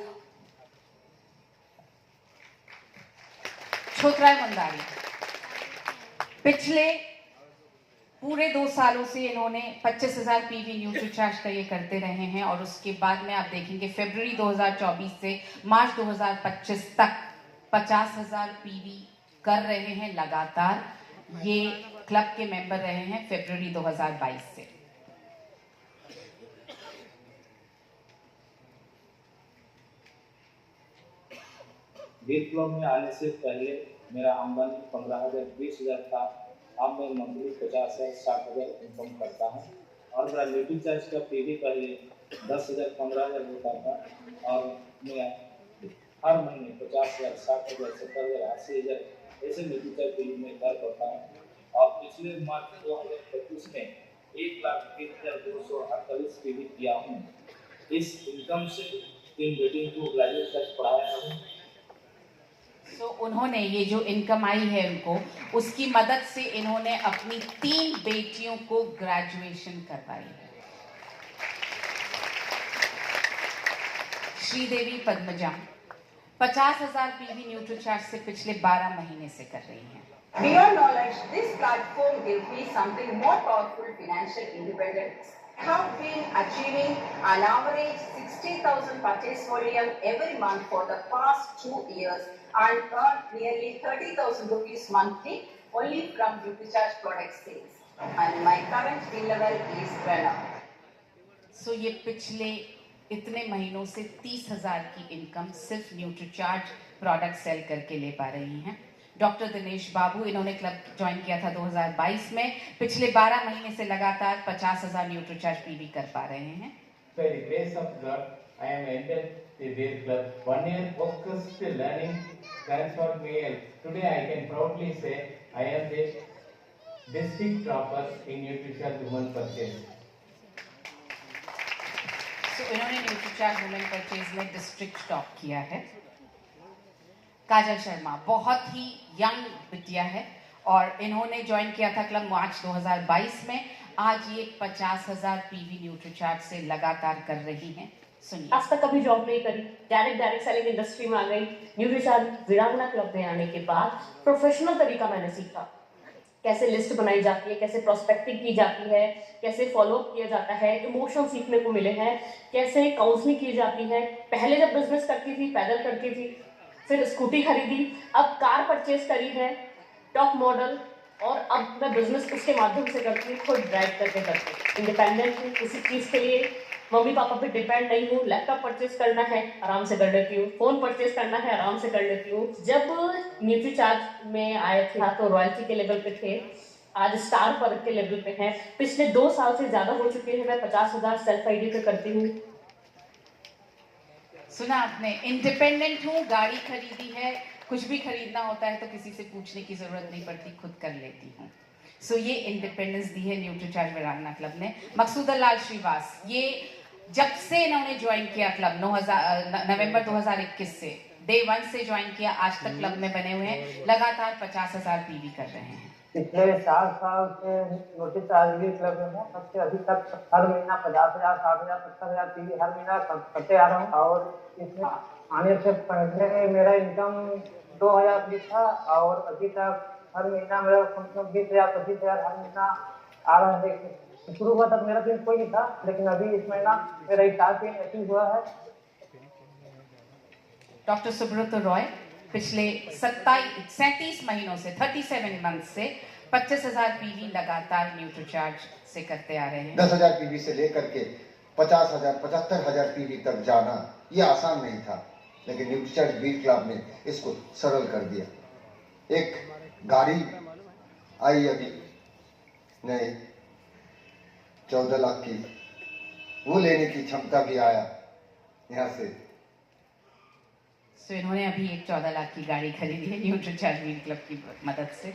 छोटराय मंदारी पिछले पूरे 2 सालों से इन्होंने 25,000 पीवी न्यूट्रीचार्ज का ये करते रहे हैं और उसके बाद में आप देखेंगे फरवरी 2024 से मार्च 2025 तक 50,000 पीवी कर रहे हैं लगातार। ये क्लब के मेंबर रहे हैं फरवरी 2022 से। वीर क्लब में आने से पहले मेरा आमदनी 15,000, 20,000 था। अब मैं मंथली 50,000, 60,000 इनकम करता हूँ और मेरा न्यूट्रीचार्ज का पीवी पहले 10,000, 15,000 होता था और मैं हर महीने 50,000, 60,000, 70,000, 80,000 ऐसे न्यूट्रीचार्ज पीवी में कर पाता हूँ। और पिछले मार्च 2025 में 1,03,248 पीवी किया हूँ। इस इनकम से 3 बेटियों को ग्रेजुएट तक पढ़ाया हूँ। तो उन्होंने ये जो इनकम आई है उनको, उसकी मदद से इन्होंने अपनी 3 बेटियों को ग्रेजुएशन करवाई है। श्रीदेवी पद्मजा 50,000 पीवी न्यूट्रीचार्ज से पिछले 12 महीने से कर रही हैं। Beyond knowledge, this platform gives me something more powerful: financial independence. Have been achieving an average 60,000 purchase volume every month for the past 2 years and earned nearly 30,000 rupees monthly only from NutriCharge product sales. And my current bill level is 12. So ये पिछले इतने महीनों से 30,000 की income सिर्फ Nutricharge product cell करके ले पा रही हैं। डॉक्टर दिनेश बाबू, इन्होंने क्लब ज्वाइन किया था 2022 में। पिछले 12 महीने से लगातार 50,000 न्यूट्रीचार्ज पीवी कर पा रहे हैं। By the grace of God, I am entered the Veer Club. 1 year focused learning transformed me. Today I can proudly say I am the district topper in nutrition women purchase. So इन्होंने Nutricharge women purchase में district top किया है। काजल शर्मा बहुत ही young बिटिया है और इन्होंने join किया था क्लब मार्च 2022 में। आज ये 50,000 पीवी न्यूट्रीचार्ज से लगातार कर रही हैं। सुनिए। आज तक कभी जॉब नहीं करी, डायरेक्ट सेलिंग इंडस्ट्री में आ गई। न्यूट्रीचार्ज वीरांगना क्लब में आने के बाद प्रोफेशनल तरीका मैंने सीखा, कैसे लिस्ट बनाई जाती है, कैसे प्रोस्पेक्टिंग की जाती है, कैसे फॉलोअप किया जाता है, इमोशन सीखने को मिले हैं, कैसे काउंसलिंग की जाती है। पहले जब बिजनेस करती थी पैदल करती थी, फिर स्कूटी खरीदी, अब कार परचेज करी है टॉप मॉडल और अब मैं बिजनेस उसके माध्यम से करती हूँ, खुद ड्राइव करके करती हूँ। इंडिपेंडेंट हूँ, किसी चीज़ के लिए मम्मी पापा पे डिपेंड नहीं हूँ। लैपटॉप परचेज करना है आराम से कर लेती हूँ, फ़ोन परचेज करना है आराम से कर लेती हूँ। जब न्यूट्रीचार्ज में आए थे तो रॉयल्टी के लेवल पे थे, आज स्टार पर के लेवल पे हैं। पिछले 2 साल से ज़्यादा हो चुके हैं, मैं 50,000 सेल्फ आईडी पे करती हूँ। सुना आपने, इंडिपेंडेंट हूँ, गाड़ी खरीदी है, कुछ भी खरीदना होता है तो किसी से पूछने की जरूरत नहीं पड़ती, खुद कर लेती हूँ। सो ये इंडिपेंडेंस दी है न्यूट्रीचार्ज वीरांगना क्लब ने। मकसूदा लाल श्रीवास, ये जब से इन्होंने ज्वाइन किया क्लब नवंबर 2021 से डे 1 से ज्वाइन किया, आज तक क्लब में बने हुए हैं, लगातार 50,000 पीवी कर रहे हैं। पिछले 4 साल से न्यूट्रीचार्ज क्लब में हूँ, तब से अभी तक हर महीना 50,000, 60,000, 70,000 पीवी हर महीना करते आ रहा हूँ। और इसमें आने से पहले मेरा इनकम 2,000 भी था और अभी तक हर महीना मेरा कम से कम 20,000, 25,000 हर महीना आ रहा है। शुरू हुआ तब मेरा दिन कोई नहीं था, लेकिन अभी इस महीना मेरा 4 अचीव हुआ है। डॉक्टर सुब्रत रॉय पिछले 37 महीनों से 37 मंथ से 25,000 पीवी लगातार न्यूट्रीचार्ज से करते आ रहे हैं। 10,000 पीवी से लेकर के 50,000, 75,000 पीवी तक जाना ये आसान नहीं था, लेकिन न्यूट्रीचार्ज बीट क्लब ने इसको सरल कर दिया। एक गाड़ी आई अभी नहीं 14 लाख की, वो लेने की क्षमता भी आया यहाँ से। तो इन्होंने अभी एक 14 लाख की गाड़ी खरीदी है न्यूट्रीचार्ज वील क्लब की मदद से।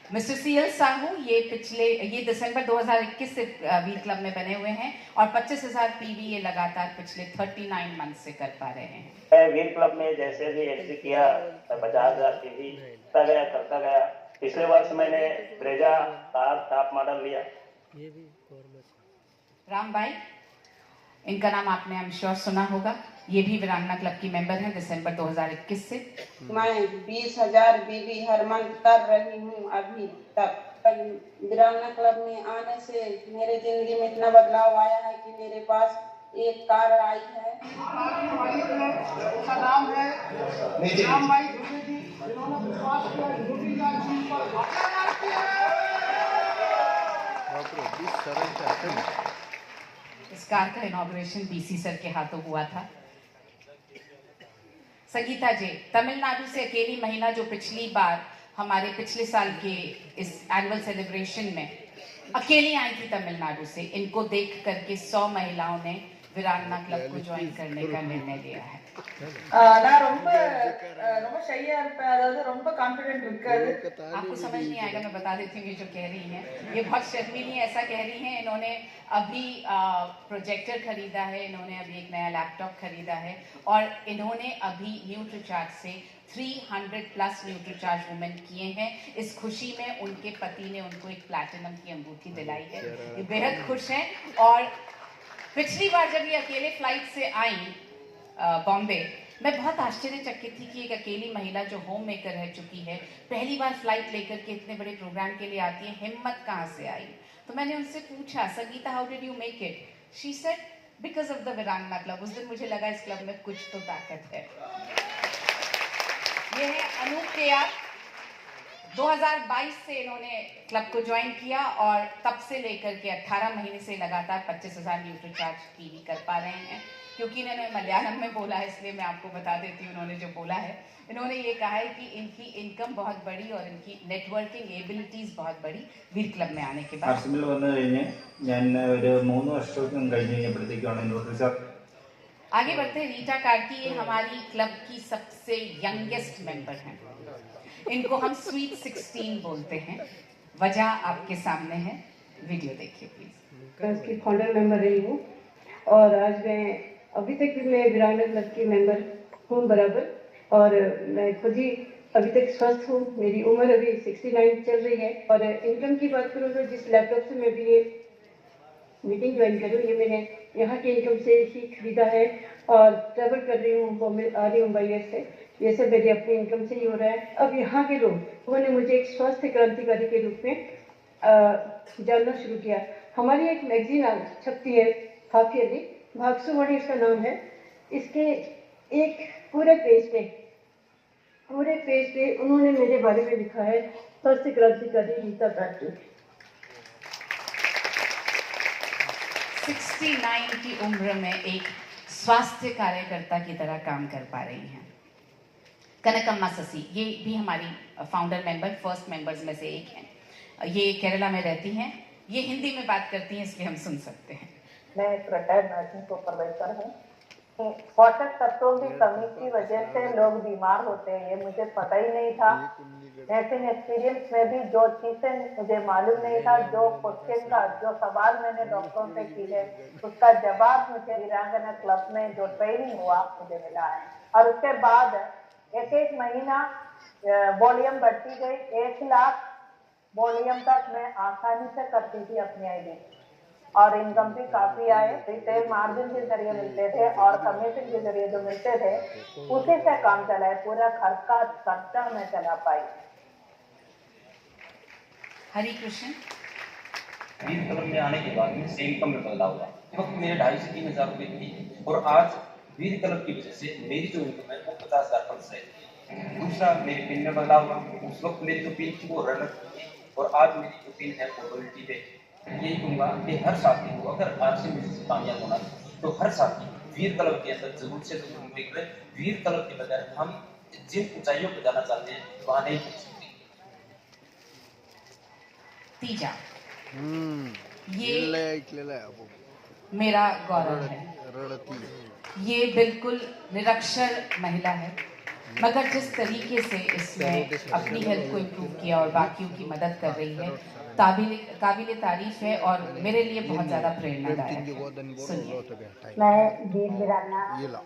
मिस्टर सीएल साहू, ये दिसंबर 2021 से वील क्लब में बने हुए हैं और 25,000 पीवी ये लगातार पिछले 39 मंथ से कर पा रहे हैं। वील क्लब में जैसे भी एंट्री किया 50,000 पीवी करता गया। पिछले वर्ष मैंने ब्रेजा टॉप मॉडल लिया। राम भाई, इनका नाम आपने आई एम श्योर सुना होगा, ये भी वीरांगना क्लब की मेंबर हैं दिसंबर 2021 से। मैं 20,000 बीवी हर मंथ कर रही हूँ अभी तक। वीरांगना क्लब में आने से मेरे जिंदगी में इतना बदलाव आया है कि मेरे पास एक कार आई है। नाम है राम भाई दुबे जी, जिन्होंने विश्वास किया न्यूट्रीचार्ज पर। इस कार का इनॉग्रेशन बीसी सर के हाथों हुआ था। संगीता जी, तमिलनाडु से अकेली महिला जो पिछली बार हमारे पिछले साल के इस एनुअल सेलिब्रेशन में अकेली आई थी तमिलनाडु से, इनको देख करके 100 महिलाओं ने वीरांगना क्लब को ज्वाइन करने का निर्णय लिया है। நான் ரொம்ப ஷையா இருப்பேன், அதாவது ரொம்ப கான்ஃபிடென்ட் இருக்காது। आपको समझ नहीं आएगा, मैं बता देती हूँ ये जो कह रही हैं, ये बहुत शर्मीली ऐसा कह रही हैं। इन्होंने अभी प्रोजेक्टर खरीदा है, इन्होंने अभी एक नया लैपटॉप खरीदा है और इन्होंने अभी न्यूट्रीचार्ज से 300+ न्यूट्रीचार्ज वुमेन किए हैं। इस खुशी में उनके पति ने उनको एक प्लैटिनम की अंगूठी दिलाई है, ये बेहद खुश हैं। और पिछली बार जब ये अकेले फ्लाइट से आई बॉम्बे, मैं बहुत आश्चर्यचकित थी कि एक अकेली महिला जो होम मेकर रह चुकी है पहली बार फ्लाइट लेकर के इतने बड़े प्रोग्राम के लिए आती है, हिम्मत कहाँ से आई। तो मैंने उनसे पूछा, Sangeeta how did you make it? She said because of the वीरांगना क्लब। उस दिन मुझे लगा इस क्लब में कुछ तो ताकत है। ये है अनूप केयार, 2022 से इन्होंने क्लब को ज्वाइन किया और तब से लेकर के 18 महीने से लगातार 25,000 न्यूट्रीचार्ज पीवी कर पा रहे हैं। क्योंकि इन्होंने मलयालम में बोला है इसलिए मैं आपको बता देती हूँ उन्होंने जो बोला है। इन्होंने ये कहा है कि इनकी इनकम बहुत बड़ी और इनकी नेटवर्किंग एबिलिटीज बहुत बड़ी वीर क्लब में आने के बाद। ആർസിബിൽ വന്നു കഴിഞ്ഞ് ഞാൻ ഒരു 3 വർഷം കഴിഞ്ഞ് കഴിഞ്ഞപ്പോഴത്തേക്കാണ് ന്യൂട്രീചാർജ്। आगे बढ़ते हैं, रीटा कार्की, ये हमारी क्लब की सबसे यंगेस्ट मेंबर हैं। इनको हम स्वीट 16 बोलते हैं। वजह आपके सामने है, वीडियो देखिए प्लीज। इसकी फाउंडर मेंबर रही हूँ और आज मैं अभी तक भी मैं वीरांगना क्लब की मेंबर हूँ बराबर। और मैं खुद ही अभी तक स्वस्थ हूँ, मेरी उम्र अभी 69 चल रही है। और इनकम की बात करूँ तो जिस लैपटॉप से मैं भी ये मीटिंग ज्वाइन करूँ, ये मैंने यहाँ के इनकम से ही खरीदा है और ट्रैवल कर रही हूँ, बॉम्बे आ रही हूँ मुंबई से, ये सब मेरी अपनी इनकम से ही हो रहा है। अब यहाँ के लोग उन्होंने मुझे एक स्वास्थ्य क्रांतिकारी के रूप में जानना शुरू किया। हमारी एक मैगजीन छपती है हाफ ईयरली, भागसुवाणी इसका नाम है। इसके एक पूरे पेज पे उन्होंने मेरे बारे में लिखा है, स्वास्थ्य क्रांतिकारी रीता कार्की। 69 की उम्र में एक स्वास्थ्य कार्यकर्ता की तरह काम कर पा रही हैं। कनकम्मा ससी, ये भी हमारी फाउंडर मेंबर, फर्स्ट मेंबर्स में से एक हैं। ये केरला में रहती हैं, ये हिंदी में बात करती हैं इसलिए हम सुन सकते हैं। मैं एक रिटायर्ड नर्सिंग सुपरवाइजर हूँ। पोषक तत्वों की कमी की वजह से लोग बीमार होते हैं, ये मुझे पता ही नहीं था। नर्सिंग एक्सपीरियंस में भी जो चीजें मुझे मालूम नहीं था, जो क्वेश्चन का जो सवाल मैंने डॉक्टरों से की है, उसका जवाब मुझे वीरांगना क्लब में जो ट्रेनिंग हुआ मुझे मिला है। और उसके बाद एक एक महीना वॉल्यूम बढ़ती गई, 1 लाख वॉल्यूम तक मैं आसानी से करती थी अपनी आईडी, और इनकम भी काफी आए। रिटेल मार्जिन के जरिए मिलते थे और कमीशन के जरिए जो मिलते थे उसी से काम चलाए, पूरा घर का खर्चा मैं चला पाई। हरि कृष्ण। वीर क्लब में आने के बाद में सेल इनकम में बदलाव हुआ। इस वक्त मेरे 2.5 से 3 हज़ार रुपए थी और आज वीर क्लब की वजह से मेरी जो इनकम है वो 50,000 प्लस है। दूसरा मेरे पिन में बदलाव हुआ। उस वक्त मेरी जो पिन थी वो रनर थी और आज मेरी जो पिन है वो रॉयल्टी पे। यही कहूँगा कि हर साथी को अगर आज से मेरे से कामयाब होना तो हर साथी वीर क्लब के अंदर जरूर से जरूर निकले। वीर क्लब के बगैर हम जिन ऊंचाइयों पर जाना चाहते हैं वहां नहीं पहुंच सकते। तीजा, ये मेरा गौरव है। ये बिल्कुल निरक्षर महिला है, मगर जिस तरीके से इसने अपनी हेल्थ को इम्प्रूव किया और बाकियों की मदद कर रही है, काबिल तारीफ है और मेरे लिए बहुत ज्यादा प्रेरणादायक है। सुनिए। मैं वीर वीरांगना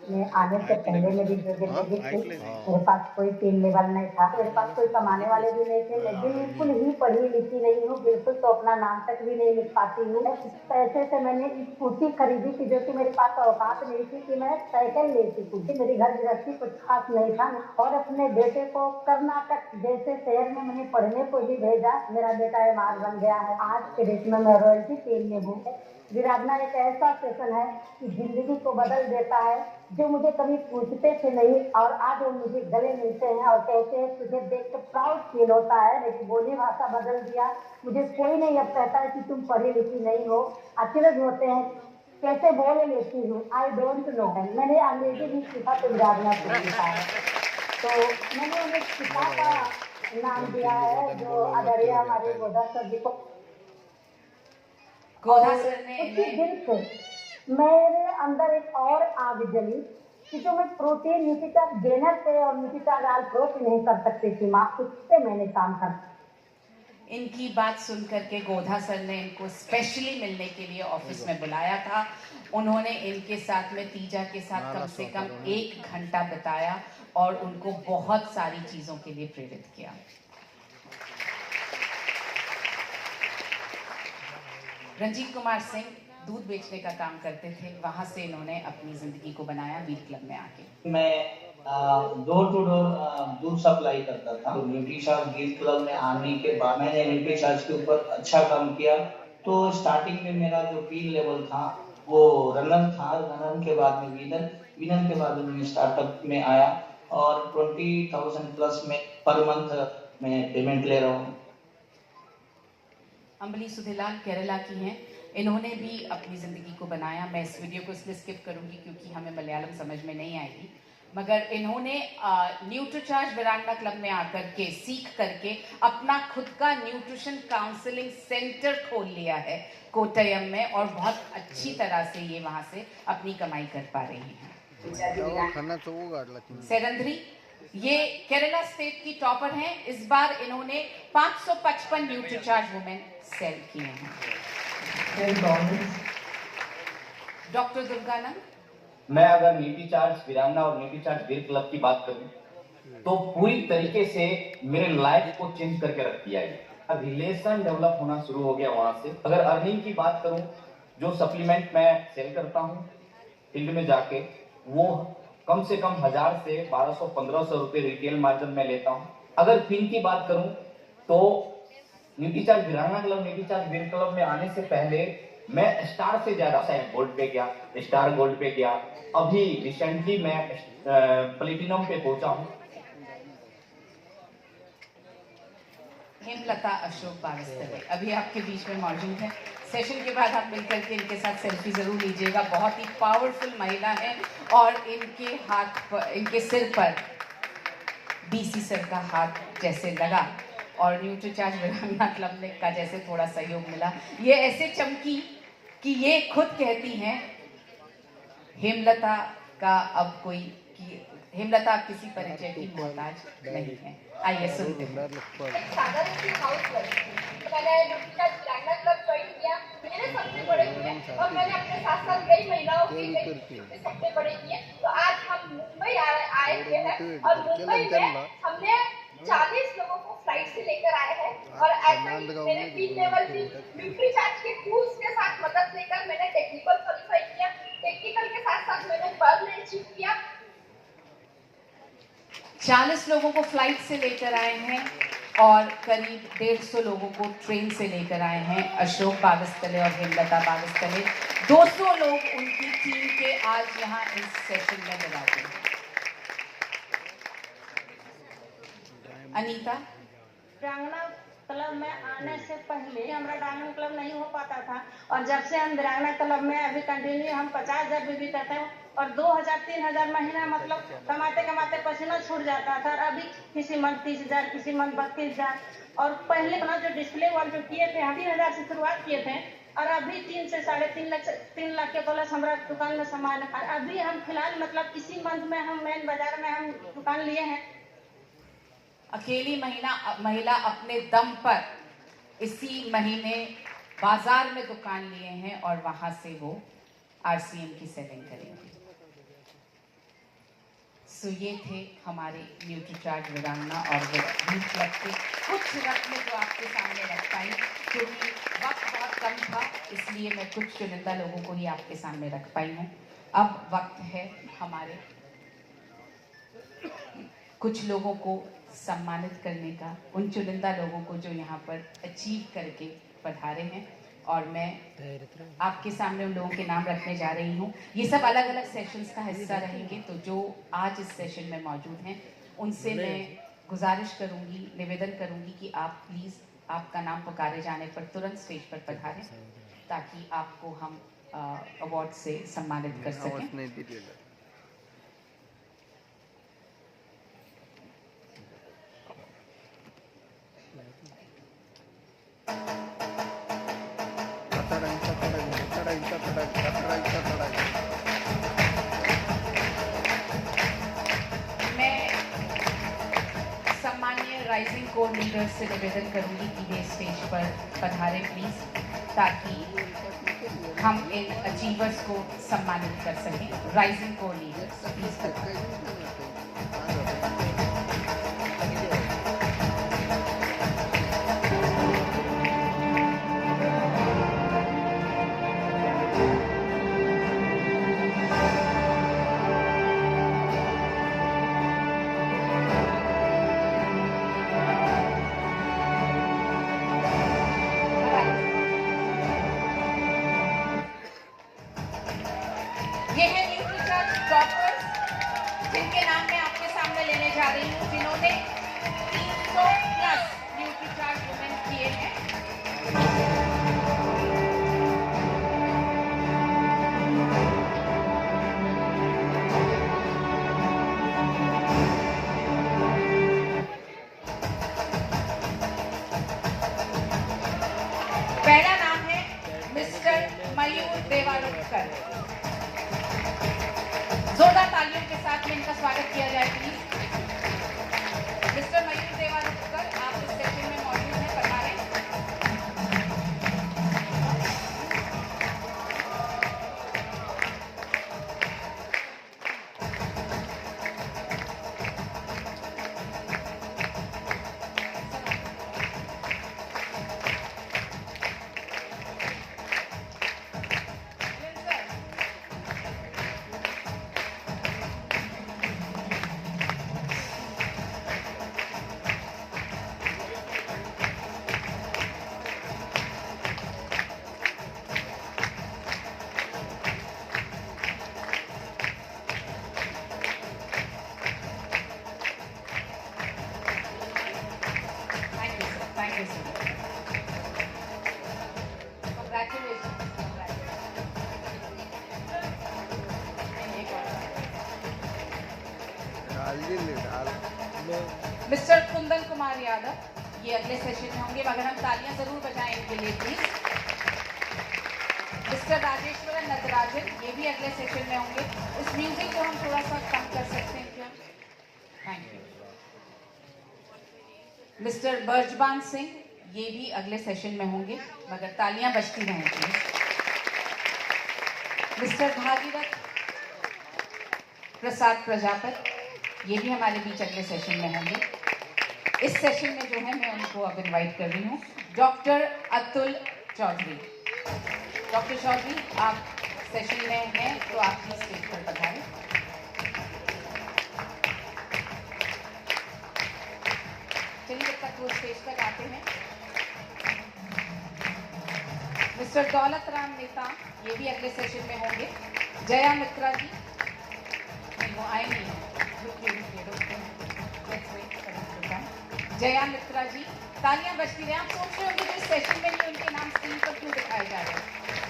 में आने से पहले मेरी जो जिंदगी थी, मेरे पास कोई 3 लेवल नहीं था, मेरे पास कोई कमाने वाले भी नहीं थे, मैं बिल्कुल ही पढ़ी लिखी नहीं हूँ, बिल्कुल तो अपना नाम तक भी नहीं लिख पाती हूँ। पैसे से मैंने स्कूटी खरीदी थी जो कि मेरे पास औकात नहीं थी कि मैं साइकिल ले सकूँ। मेरी घर गृहस्थी कुछ खास नहीं था और अपने बेटे को कर्नाटक जैसे शहर में मैंने पढ़ने को ही भेजा। मेरा बेटा एमआर बन गया है। आज के डेट में मैं रॉयल्टी टीम में हूँ। वीरांगना एक ऐसा सेशन है कि जिंदगी को बदल देता है, जो मुझे कभी पूछते थे नहीं और आज वो मुझे गले मिलते हैं और कहते हैं तुझे देख के प्राउड फील होता है। मेरी बोली भाषा बदल दिया। मुझे कोई नहीं अब कहता है कि तुम पढ़ी लिखी नहीं हो। अचरज होते हैं कैसे बोल लेती हूँ, आई डोंट नो। मैंने अंग्रेजी भी सीखा तो वीरांगना से सीखा है, तो मैंने उन्हें सीखा का नाम दिया है जो आदरणीय हमारे गोधा सर जी को। गोधा सर ने उसी दिन से मेरे अंदर एक और आग जली कि जो मैं प्रोटीन न्यूट्रिचार्ज गेनर पे और न्यूट्रिचार्ज आल्प्रोट नहीं कर सकती थी माँ, उससे मैंने काम कर। इनकी बात सुन करके गोधा सर ने इनको स्पेशली मिलने के लिए ऑफिस में बुलाया था। उन्होंने इनके साथ में तीजा के साथ कम से कम 1 घंटा बिताया और उनको बहुत सारी चीजों के लिए प्रेरित किया। रंजीत कुमार सिंह दूध बेचने का काम करते थे, वहां से इन्होंने अपनी जिंदगी को बनाया वीर क्लब में आके। मैं डोर टू डोर दूध सप्लाई करता था। तो न्यूट्रीचार्ज वीर क्लब में आने के बाद मैंने न्यूट्रीचार्ज के ऊपर अच्छा काम किया। तो स्टार्टिंग में मेरा जो पी लेवल था वो रनर था, रनर के बाद में विनर, विनर के बाद में मैं स्टार्टअप में आया और 20,000 प्लस में पर मंथ मैं पेमेंट ले रहा हूँ। अंबली सुधीलाल केरला की हैं, इन्होंने भी अपनी ज़िंदगी को बनाया। मैं इस वीडियो को इसलिए स्किप करूंगी क्योंकि हमें मलयालम समझ में नहीं आएगी, मगर इन्होंने न्यूट्रीचार्ज वीरांगना क्लब में आकर के सीख करके अपना खुद का न्यूट्रिशन काउंसलिंग सेंटर खोल लिया है कोट्टयम में और बहुत अच्छी तरह से ये वहाँ से अपनी कमाई कर पा रही हैं। सेरंधरी, ये केरला स्टेट की टॉपर हैं। इस बार इन्होंने 555 न्यूट्रीचार्ज वुमेन सेल किए हैं। डॉक्टर दुर्गानंद, मैं अगर न्यूट्रीचार्ज वीरांगना और न्यूट्रीचार्ज वीर क्लब की बात करूं तो पूरी तरीके से मेरे लाइफ को चेंज करके रख दिया है। रिलेशन डेवलप होना शुरू हो गया वहां से। अगर अर्निंग की बात करूं, जो सप्लीमेंट मैं सेल करता हूं फील्ड में जाके, वो कम से कम 1000 से 1200-1500 रुपए रिटेल मार्जिन में लेता हूं। अगर पिन की बात करूं तो न्यूट्रीचार्ज वीरांगना क्लब, न्यूट्रीचार्ज वीर क्लब में आने से पहले मैं स्टार से ज्यादा गोल्ड पे गया, स्टार गोल्ड पे गया। अभी रिसेंटली मैं प्लेटिनम पे पहुंचा हूं। हेमलता अशोक पारस्ते अभी आपके बीच में मौजूद है। सेशन के बाद आप मिलकर के इनके साथ सेल्फी जरूर लीजिएगा। बहुत ही पावरफुल महिला है और इनके हाथ पर, इनके सिर पर बीसी सर का हाथ जैसे लगा और न्यूट्रीचार्ज वीरांगना क्लब ने का जैसे थोड़ा सहयोग मिला, ये ऐसे चमकी कि ये खुद कहती हैं हेमलता का अब कोई हेमलता किसी परिचय की मोहताज नहीं है। आइए सुनते हैं। साधारण सी हाउस वाइफ थी। मैंने वीरांगना क्लब ज्वाइन किया, मेरे सबसे बड़े हुए और मैंने अपने साथ साथ कई महिलाओं की सबसे बड़े किए। तो आज हम मुंबई आए हुए हैं और मुंबई में हमने 40 लोगों को फ्लाइट से लेकर आए हैं और ऐसा मैंने 3 लेवल की न्यूट्री चार्ज के टूल्स के साथ मदद लेकर मैंने टेक्निकल क्वालिफाई किया, टेक्निकल के साथ साथ मैंने पर्ल अचीव किया। 40 लोगों को फ्लाइट से लेकर आए हैं और करीब 150 लोगों को ट्रेन से लेकर आए हैं। अशोक बागस्तले और हेमलता बागस्तले 200 लोग उनकी टीम के आज यहाँ इस सेशन में लगाते हैं। अनीता, वीरांगना क्लब में आने से पहले हमारा डायमंड क्लब नहीं हो पाता था और जब से हम वीरांगना क्लब में अभी कंटिन्यू हम 50,000 भी करते हैं और 2,000-3,000 महीना मतलब कमाते कमाते पसीना छूट जाता था। और अभी किसी मंथ 30,000, किसी मंथ 32,000 और पहले अपना जो डिस्प्ले वॉल जो किए थे 3,000 से शुरुआत किए थे और अभी 3 से 3.5 लाख के प्लस हमारा दुकान में सामान है। और अभी हम फिलहाल मतलब इसी मंथ में हम मेन बाजार में हम दुकान लिए हैं। अकेली महिला अपने दम पर इसी महीने बाजार में दुकान लिए हैं और वहां से वो आरसीएम की सेलिंग करेंगे। सो ये थे हमारे न्यूट्रीचार्ज वीरांगना और यूथ क्लब के कुछ रत्न जो आपके सामने रख पाई, क्योंकि वक्त बहुत कम था इसलिए मैं कुछ चुनिंदा लोगों को ही आपके सामने रख पाई हूँ। अब वक्त है हमारे कुछ लोगों को सम्मानित करने का, उन चुनिंदा लोगों को जो यहाँ पर अचीव करके पधारे हैं और मैं आपके सामने उन लोगों के नाम रखने जा रही हूँ। ये सब अलग अलग सेशंस का हिस्सा रहेंगे, तो जो आज इस सेशन में मौजूद हैं उनसे मैं गुजारिश करूँगी, निवेदन करूँगी कि आप प्लीज़ आपका नाम पुकारे जाने पर तुरंत स्टेज पर पधारें ताकि आपको हम अवार्ड से सम्मानित कर सकें। मैं सम्मानीय राइजिंग कोर लीडर्स से निवेदन करूंगी कि वे स्टेज पर पधारें प्लीज, ताकि हम इन अचीवर्स को सम्मानित कर सकें। राइजिंग कोर लीडर्स प्लीज पधारें। ये है न्यूट्रीचार्ज टॉपर्स जिनके नाम मैं आपके सामने लेने जा रही हूँ, जिन्होंने 300 प्लस न्यूट्रीचार्ज वुमेन किए हैं। पहला नाम है मिस्टर मयूर देवारुकर। जोरदार तालियों के साथ में इनका स्वागत किया जाए प्लीज। मिस्टर मयूर देवारुकर आप इस सेशन में मौजूद हैं, पधारें। मिस्टर कुंदन कुमार यादव ये अगले सेशन में होंगे, मगर हम तालियां जरूर बजाएं इनके लिए प्लीज। मिस्टर राजेश्वरन नटराजन ये भी अगले सेशन में होंगे। उस म्यूजिक को हम थोड़ा सा कम कर सकते हैं क्या? Thank you. मिस्टर बर्जबान सिंह, ये भी अगले सेशन में होंगे, मगर तालियां बजती रहें प्लीज। मिस्टर भागीरथ प्रसाद प्रजापत, ये भी हमारे बीच अगले सेशन में होंगे। इस सेशन में जो है मैं उनको अब इनवाइट कर रही हूँ। डॉक्टर अतुल चौधरी। डॉक्टर चौधरी, आप सेशन में हैं तो आप प्लीज स्टेज पर पधारें। चलिए जब तक वो स्टेज तक आते हैं। मिस्टर दौलत राम नेता, ये भी अगले सेशन में होंगे। जया मित्रा जी, नहीं वो आए नहीं हैं, जया मित्रा जी, तालियां बजती रहे। आप सोच रहे होंगे कि इस सेशन में नहीं उनके नाम स्क्रीन पर क्यों दिखाए जा रहे हैं?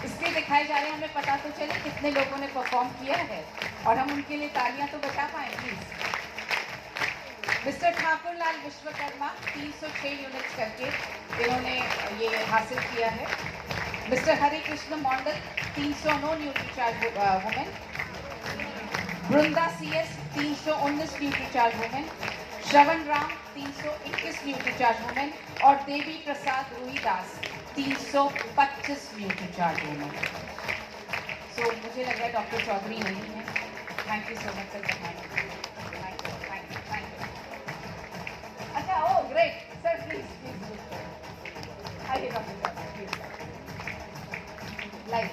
इसलिए दिखाए जा रहे हैं हमें पता तो चले कितने लोगों ने परफॉर्म किया है और हम उनके लिए तालियां तो बजा पाए please. Mister Thakur Lal Vishwakarma, 306 units करके इन्होंने ये हासिल किया है। Mister Hare Krishna Mondal, 309 Nutricharge women. Brinda CS, 319 Nutricharge women. Shravan Ram, 321 Nutricharge women. और Devi Prasad Rohidas, 325 Nutricharge women. So मुझे लग रहा है डॉक्टर चौधरी नहीं है। Thank you so much sir. अच्छा, ओ ग्रेट सर, प्लीज आइए डॉक्टर चौधरी प्लीज लाइव।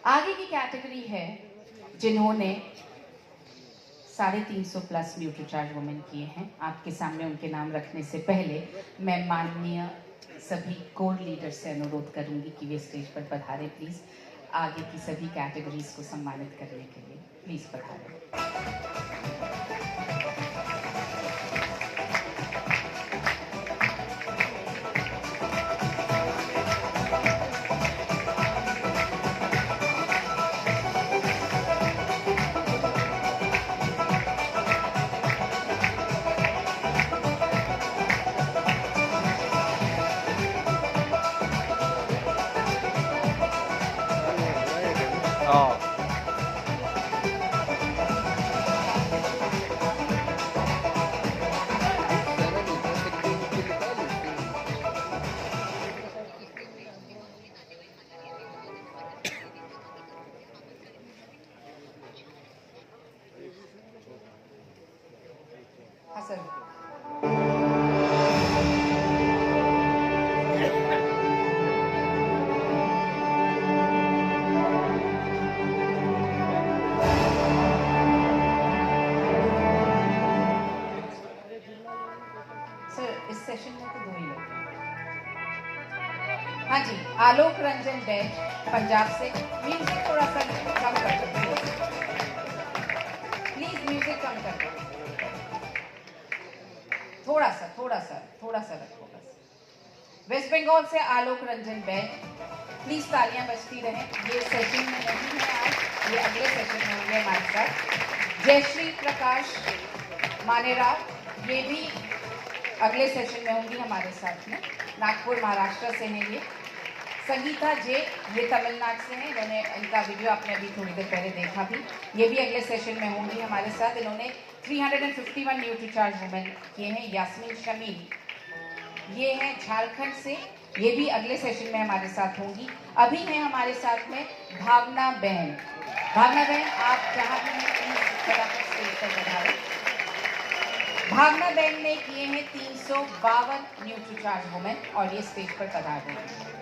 आगे की कैटेगरी है जिन्होंने 350 प्लस न्यूट्री चार्ज वुमेन किए हैं। आपके सामने उनके नाम रखने से पहले मैं माननीय सभी कोर लीडर से अनुरोध करूंगी कि वे स्टेज पर पधारें प्लीज। आगे की सभी कैटेगरीज को सम्मानित करने के लिए प्लीज पधारें। हाँ जी, आलोक रंजन बैज पंजाब से। म्यूजिक थोड़ा सा कम कर दो प्लीज, म्यूजिक कम कर दो, थोड़ा सा रखो बस। वेस्ट बंगाल से आलोक रंजन बैज, प्लीज तालियां बजती रहें। ये सेशन में नहीं है आज, ये अगले सेशन में होंगे हमारे साथ। जयश्री प्रकाश मानेराव, ये भी अगले सेशन में होंगी हमारे साथ में। नागपुर महाराष्ट्र से हैं ये। संगीता जे, ये तमिलनाडु से हैं। इन्होंने, इनका वीडियो आपने अभी थोड़ी देर पहले देखा भी। ये भी अगले सेशन में होंगी हमारे साथ। इन्होंने 351 न्यूट्री चार्ज वुमेन किए हैं। यास्मीन शमीन, ये हैं झारखंड से, ये भी अगले सेशन में हमारे साथ होंगी। अभी हैं हमारे साथ में भावना बहन। भावना बहन, आप जहाँ भी हैं फटाफट स्टेज पर पधारें। भावना बहन ने किए हैं 352 न्यूट्री चार्ज वुमेन और ये स्टेज पर पधार रहे हैं।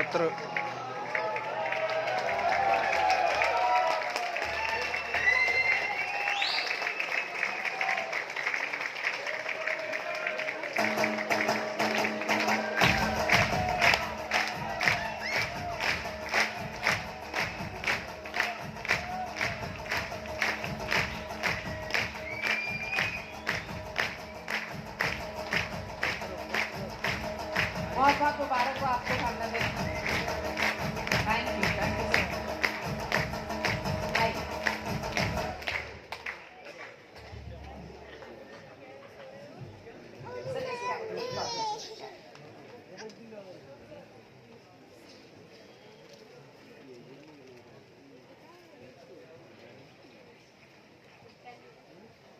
पत्र बहुत बहुत मुबारक हो आपको सामने में। Thank you sir.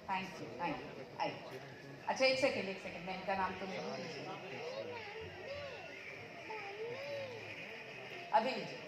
Thank you आइए। अच्छा एक सेकेंड मैं इनका नाम तो नहीं अभी लीजिए।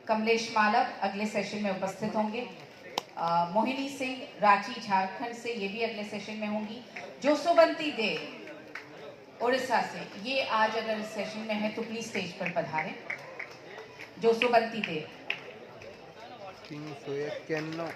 कमलेश मालव अगले सेशन में उपस्थित होंगे। मोहिनी सिंह रांची झारखंड से ये भी अगले सेशन में होंगी। जोसोबंती दे उड़ीसा से ये आज अगर इस सेशन में है तो प्लीज स्टेज पर पधारें। जोसोबंती दे 391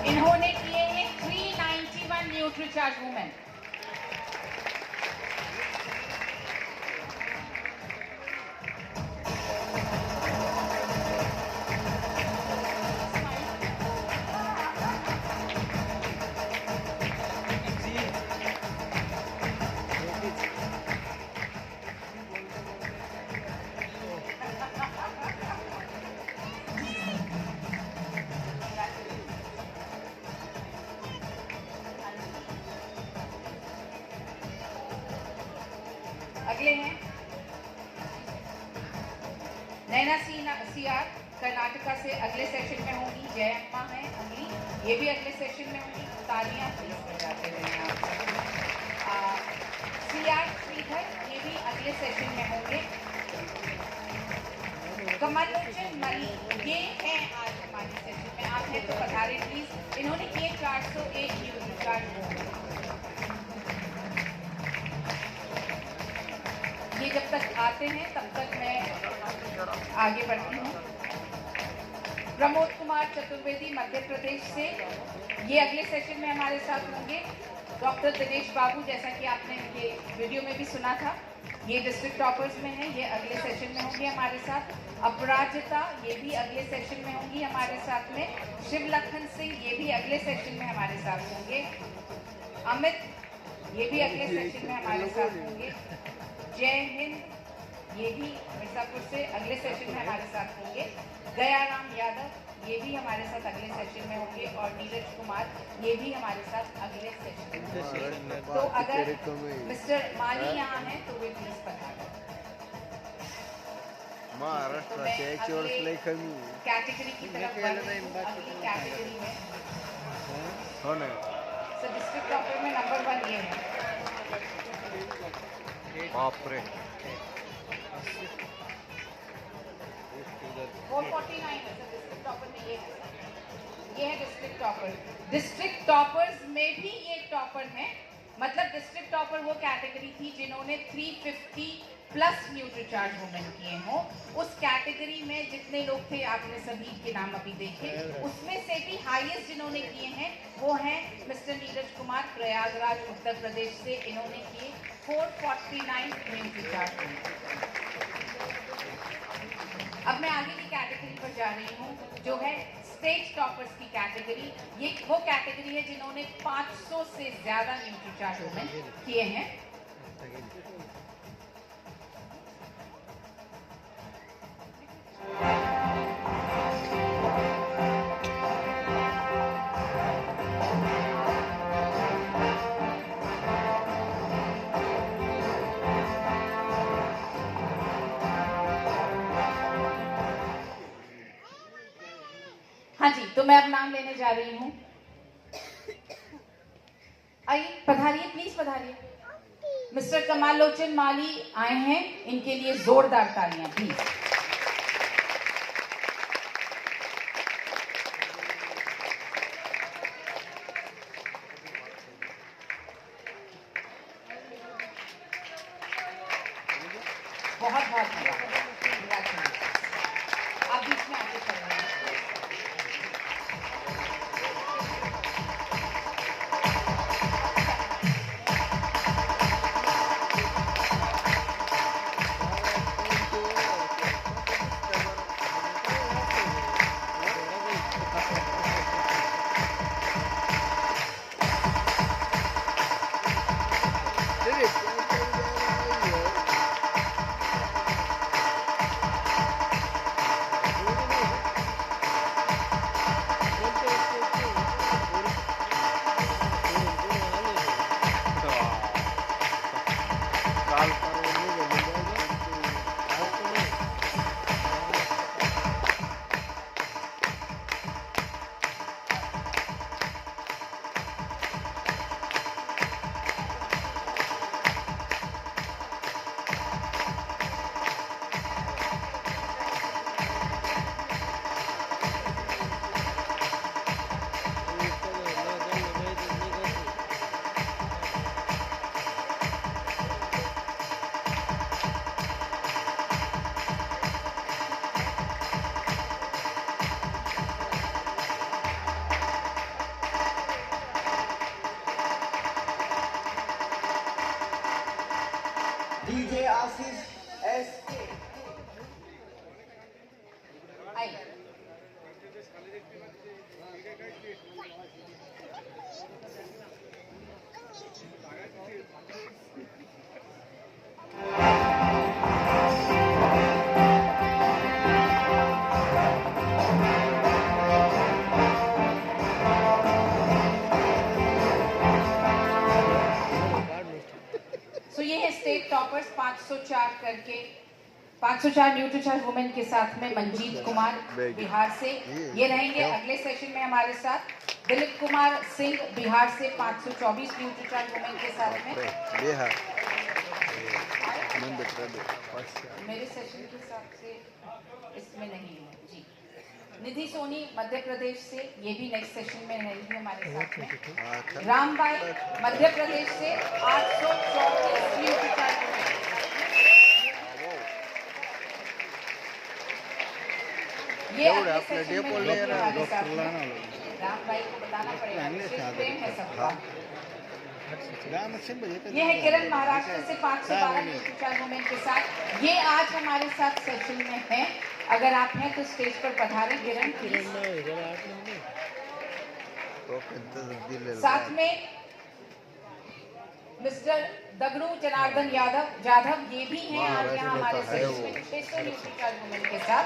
इन्होंने किए हैं 391 न्यूट्रीचार्ज वुमेन। अगले हैं नैना सीआर कर्नाटका से अगले सेशन में होंगी। जय अम्मा है अगली, ये भी अगले सेशन में होंगी। तालियां प्लीज बजाते रहे आप। सीआर श्रीधर ये भी अगले सेशन में होंगे। कमल लोचन मरी ये हैं आज हमारे सेशन में, आप हैं तो पधारे प्लीज। इन्होंने किए 401 न्यूट्रीचार्ज। ये जब तक आते हैं तब तक मैं आगे बढ़ती हूँ। प्रमोद कुमार चतुर्वेदी मध्य प्रदेश से ये अगले सेशन में हमारे साथ होंगे। डॉक्टर दिनेश बाबू जैसा कि आपने ये वीडियो में भी सुना था, ये डिस्ट्रिक्ट टॉपर्स में हैं, ये अगले सेशन में होंगे हमारे साथ। अपराजिता ये भी अगले सेशन में होंगी हमारे साथ में। शिवलखन सिंह ये भी अगले सेशन में हमारे साथ होंगे। अमित ये भी अगले सेशन में हमारे साथ होंगे। जय हिंद ये भी मिर्जापुर से अगले सेशन में हमारे साथ होंगे। गयाराम यादव ये भी हमारे साथ अगले सेशन में होंगे और नीरज कुमार ये भी हमारे साथ अगले सेशन में होंगे। तो अगर मिस्टर माली यहाँ हैं तो वे प्लीज पधारें। महाराष्ट्राचे एक्चुअल्स लय कमी कैटेगरी की तरफ अगली कैटेगरी में हो ना। सर डिस्ट्रिक्ट टॉपर में नंबर 1 ये है। बाप रे 449 है सर डिस्ट्रिक्ट टॉपर में ये है डिस्ट्रिक्ट टॉपर। डिस्ट्रिक्ट टॉपर्स में भी ये टॉपर हैं, मतलब डिस्ट्रिक्ट टॉपर वो कैटेगरी थी जिन्होंने 350 प्लस न्यूट्रीचार्ज वुमेन किए हों। उस कैटेगरी में जितने लोग थे आपने सभी के नाम अभी देखे, उसमें से भी हाईएस्ट जिन्होंने किए हैं वो हैं मिस्टर नीरज कुमार प्रयागराज उत्तर प्रदेश से। इन्होंने किए 449 न्यूट्रीचार्ज वुमेन। अब मैं आगे की कैटेगरी पर जा रही हूँ जो है स्टेट टॉपर्स की कैटेगरी। ये वो कैटेगरी है जिन्होंने 500 से ज्यादा न्यूट्रीचार्ज वुमेन किए हैं। हाँ जी, तो मैं अब नाम लेने जा रही हूँ। आइए पधारिए, प्लीज पधारिए। मिस्टर कमाल लोचन माली आए हैं, इनके लिए जोरदार तालियां प्लीज। बहुत बहुत धन्यवाद। आप बीच में आके चल रहे हैं। डीजे आशीष एस स्टेट टॉपर्स 504 करके 504 न्यूट्रीचार्ज वुमेन के साथ में मंजीत कुमार बिहार से ये रहेंगे अगले सेशन में हमारे साथ। दिलीप कुमार सिंह बिहार से 524 न्यूट्रीचार्ज वुमेन के साथ में मेरे सेशन के हिसाब से इसमें नहीं है जी। निधि सोनी मध्य प्रदेश से ये भी नेक्स्ट सेशन में रहेंगी हमारे साथ में। रामबाई मध्य प्रदेश से 834 न्यूट्रीचार्ज वुमेन। ये अगले सेशन में हमारे साथ में। रामबाई को बताना पड़ेगा, प्रेम है सबका। ये है किरण महाराष्ट्र से 512 न्यूट्रीचार्ज वुमेन के साथ। ये आज हमारे साथ सेशन में है। अगर आप हैं तो स्टेज पर पधारें किरण प्लीज। साथ में मिस्टर दगड़ू जनार्दन जाधव ये भी हैं आज यहाँ हमारे सेशन में 600 न्यूट्रीचार्ज वुमेन के साथ।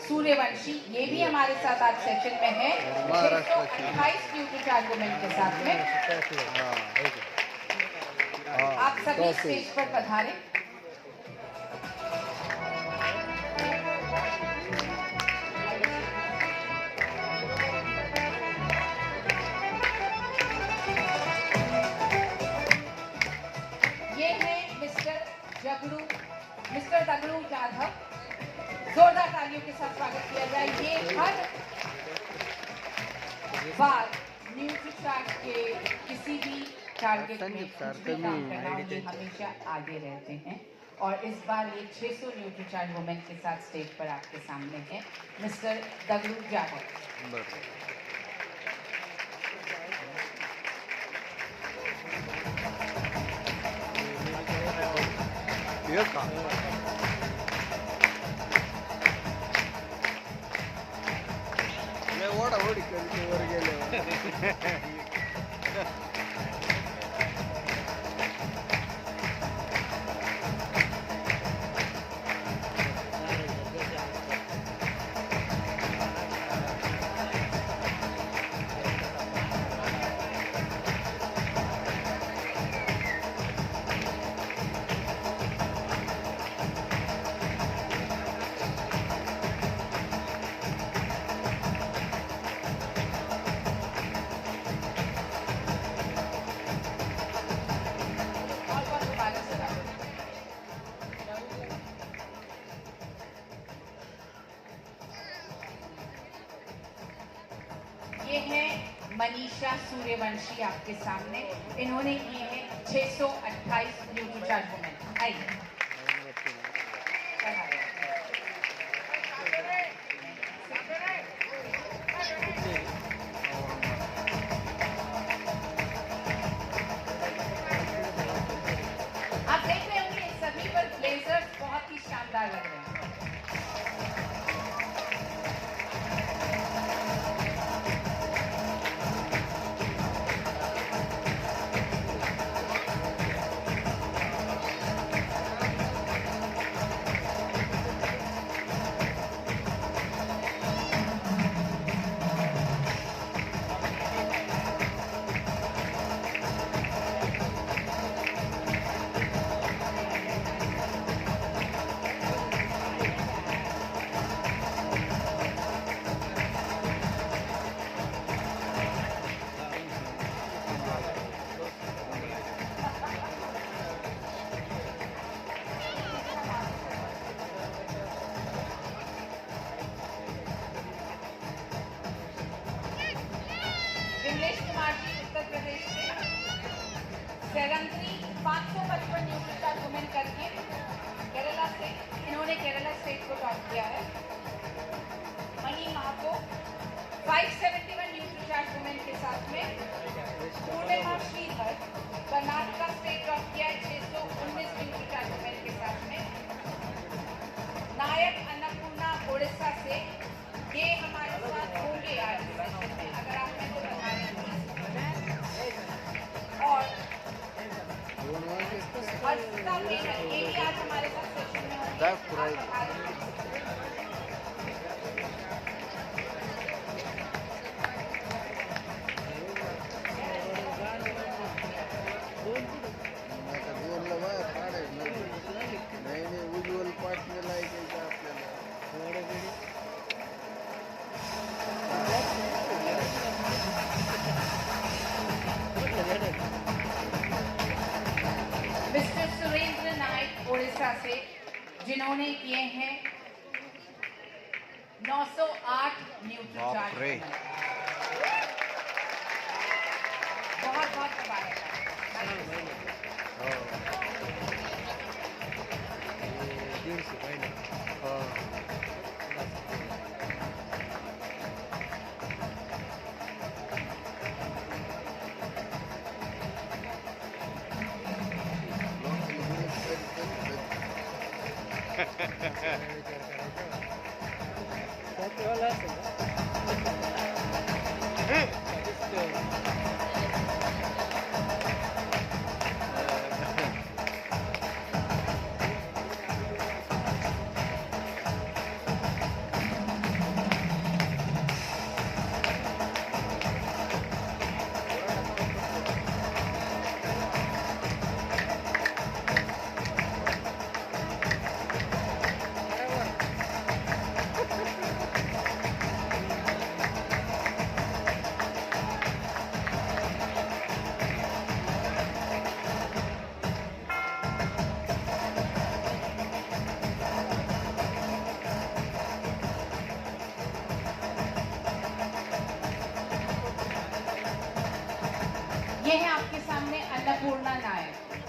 सूर्यवंशी, ये भी हमारे साथ आज सेशन में है 628 न्यू टू चार्ज वुमेन के साथ में। आप सभी स्टेज पर पधारें। ये है मिस्टर दगड़ू जाधव, जोरदार तालियों के साथ स्वागत किया जाए। ये हर बार न्यू टू चार्ज के किसी भी टारगेट में काम करना उनके हमेशा आगे रहते हैं और इस बार ये 600 न्यू टू चार्ज वुमेन के साथ स्टेज पर आपके सामने है मिस्टर दगड़ू जाधव। ओढाओढी करते वर गेले ये है मनीषा सूर्यवंशी आपके सामने, इन्होंने किए हैं 628 न्यू टू चार्ज वुमेन। आइए आप देख रहे होंगे सभी पर ब्लेजर्स बहुत ही शानदार लग रहे हैं। विमलेश कुमार जी उत्तर प्रदेश से, सेरंत्री 555 न्यू टू चार्ज वुमेन करके केरला से, इन्होंने केरला स्टेट को टॉप किया है। Mani Mahato 571 Nutricharge women के साथ में। पूर्णिमा श्रीधर कर्नाटका स्टेट टॉप किया है 619 न्यू टू चार्ज वुमेन के साथ में। नायक अन्नपूर्णा ओडिशा से, ये हमारे साथ होंगे आज सेशन में, अगर आप में तो बता दें। और हर्षिता मेनन, ये भी आज हमारे साथ सेशन में होंगे। नहीं उज्ज्वल पाटील ऐकायचं आपल्याला। मिस्टर सुरेंद्र नायक ओडिशा से, जिन्होंने किए हैं 908 न्यू टू चार्ज। बहुत बहुत मुबारक।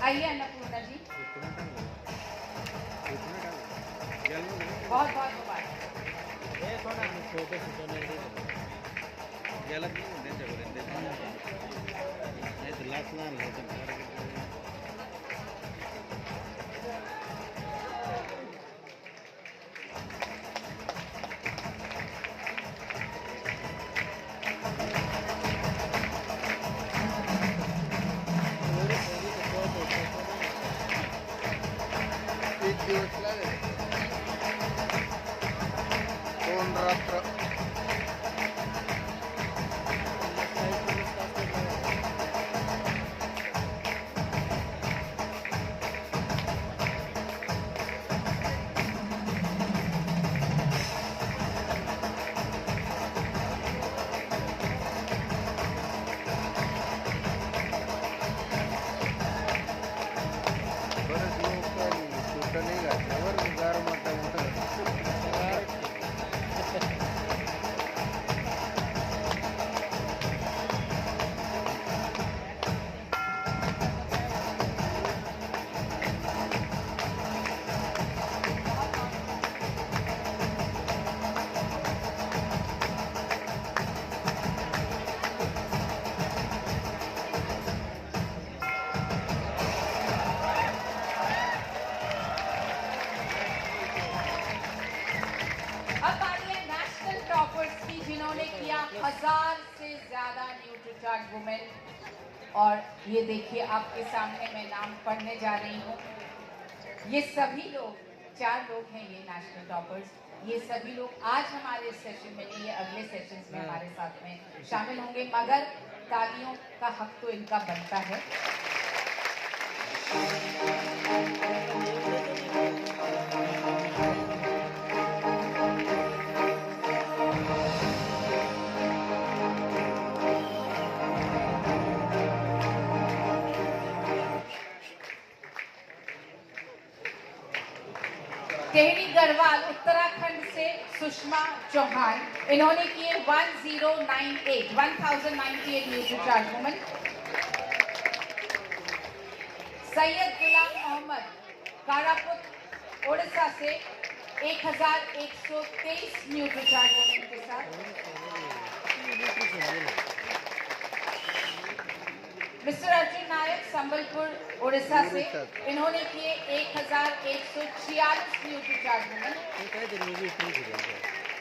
आइए अन्नपूर्णा जी, बहुत बहुत मुबारक। जिन्होंने किया 1000 से ज्यादा न्यूट्रीचार्ज वुमेन। और ये देखिए आपके सामने मैं नाम पढ़ने जा रही हूँ। ये सभी लोग 4 लोग हैं ये नेशनल टॉपर्स। ये सभी लोग आज हमारे सेशन में नहीं, ये अगले सेशंस में हमारे साथ में शामिल होंगे, मगर तालियों का हक तो इनका बनता है। टेहरी गढ़वाल उत्तराखंड से सुषमा चौहान, इन्होंने किए 1098 न्यूट्रीचार्ज वुमेन। सैयद गुलाम मोहम्मद कारापुत ओडिशा से 1123 न्यूट्रीचार्ज वुमेन के साथ। मिस्टर अर्जुन नायक संबलपुर ओडिशा से, इन्होंने किए 1146 न्यूट्रीचार्ज वुमेन।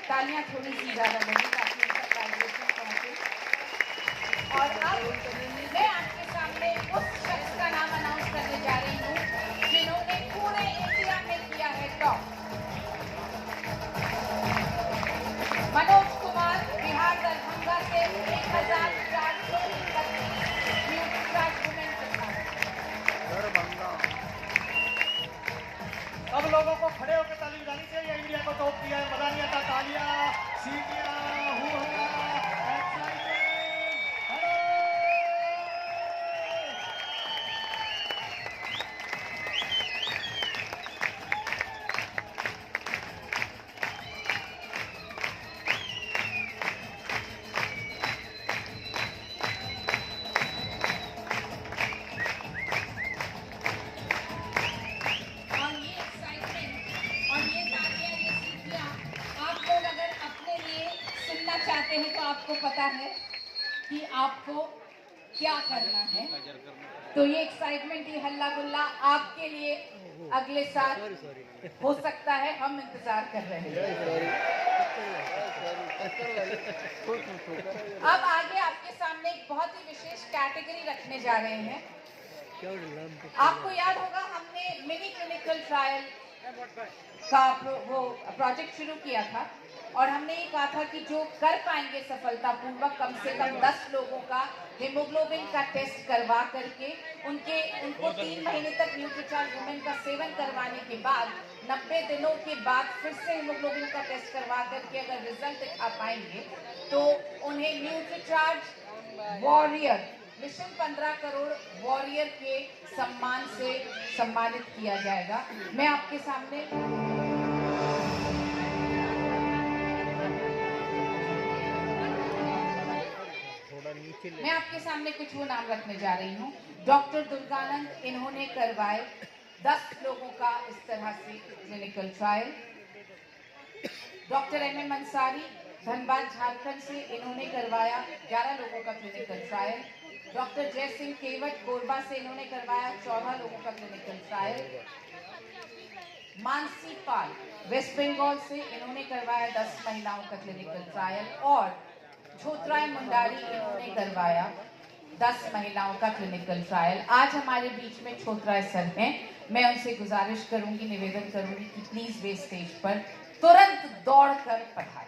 तालियां थोड़ी सी ज्यादा बनी ताकि उनका ग्रेजुएशन पहुंचे। और अब मैं आपके सामने उस शख्स का नाम अनाउंस करने जा रही हूँ जिन्होंने पूरे इंडिया में किया है टॉप। मनोज कुमार बिहार दरभंगा से 1431 न्यूट्रीचार्ज वुमेन के साथ। सब लोगों को खड़े होकर ताली बजानी चाहिए। इंडिया को टॉप किया है, मजा नहीं आता। तालियां, सीटियां, चाहते हैं तो आपको पता है कि आपको क्या करना है। तो ये एक्साइटमेंट, ये हल्ला गुल्ला आपके लिए अगले साल हो सकता है, हम इंतजार कर रहे हैं। अब आगे आपके सामने एक बहुत ही विशेष कैटेगरी रखने जा रहे हैं। आपको याद होगा हमने मिनी क्लिनिकल ट्रायल का वो प्रोजेक्ट शुरू किया था और हमने ये कहा था कि जो कर पाएंगे सफलतापूर्वक कम से कम 10 लोगों का हीमोग्लोबिन का टेस्ट करवा करके उनको 3 महीने तक न्यूट्रीचार्ज वुमेन का सेवन करवाने के बाद 90 दिनों के बाद फिर से हीमोग्लोबिन का टेस्ट करवा करके अगर रिजल्ट दिखा पाएंगे तो उन्हें Nutricharge warrior, mission 15 crore warrior के सम्मान से सम्मानित किया जाएगा। मैं आपके सामने कुछ वो नाम रखने जा रही हूँ डॉक्टर दुर्गानंद, इन्होंने करवाए 10 लोगों का इस तरह से clinical trial. Doctor MM Ansari, Dhanbad Jharkhand से, इन्होंने करवाया 11 लोगों का क्लिनिकल ट्रायल। डॉक्टर जय सिंह केवट, कोरबा से, इन्होंने करवाया 14 लोगों का क्लिनिकल ट्रायल। मानसी पाल, वेस्ट बंगाल से, इन्होंने करवाया 10 महिलाओं का क्लिनिकल ट्रायल। और छोत्राय मुंडारी, इन्होंने करवाया 10 महिलाओं का क्लिनिकल ट्रायल। आज हमारे बीच में छोत्राय सर हैं, मैं उनसे गुजारिश करूंगी, निवेदन करूंगी कि प्लीज वे स्टेज पर तुरंत दौड़कर पधारें।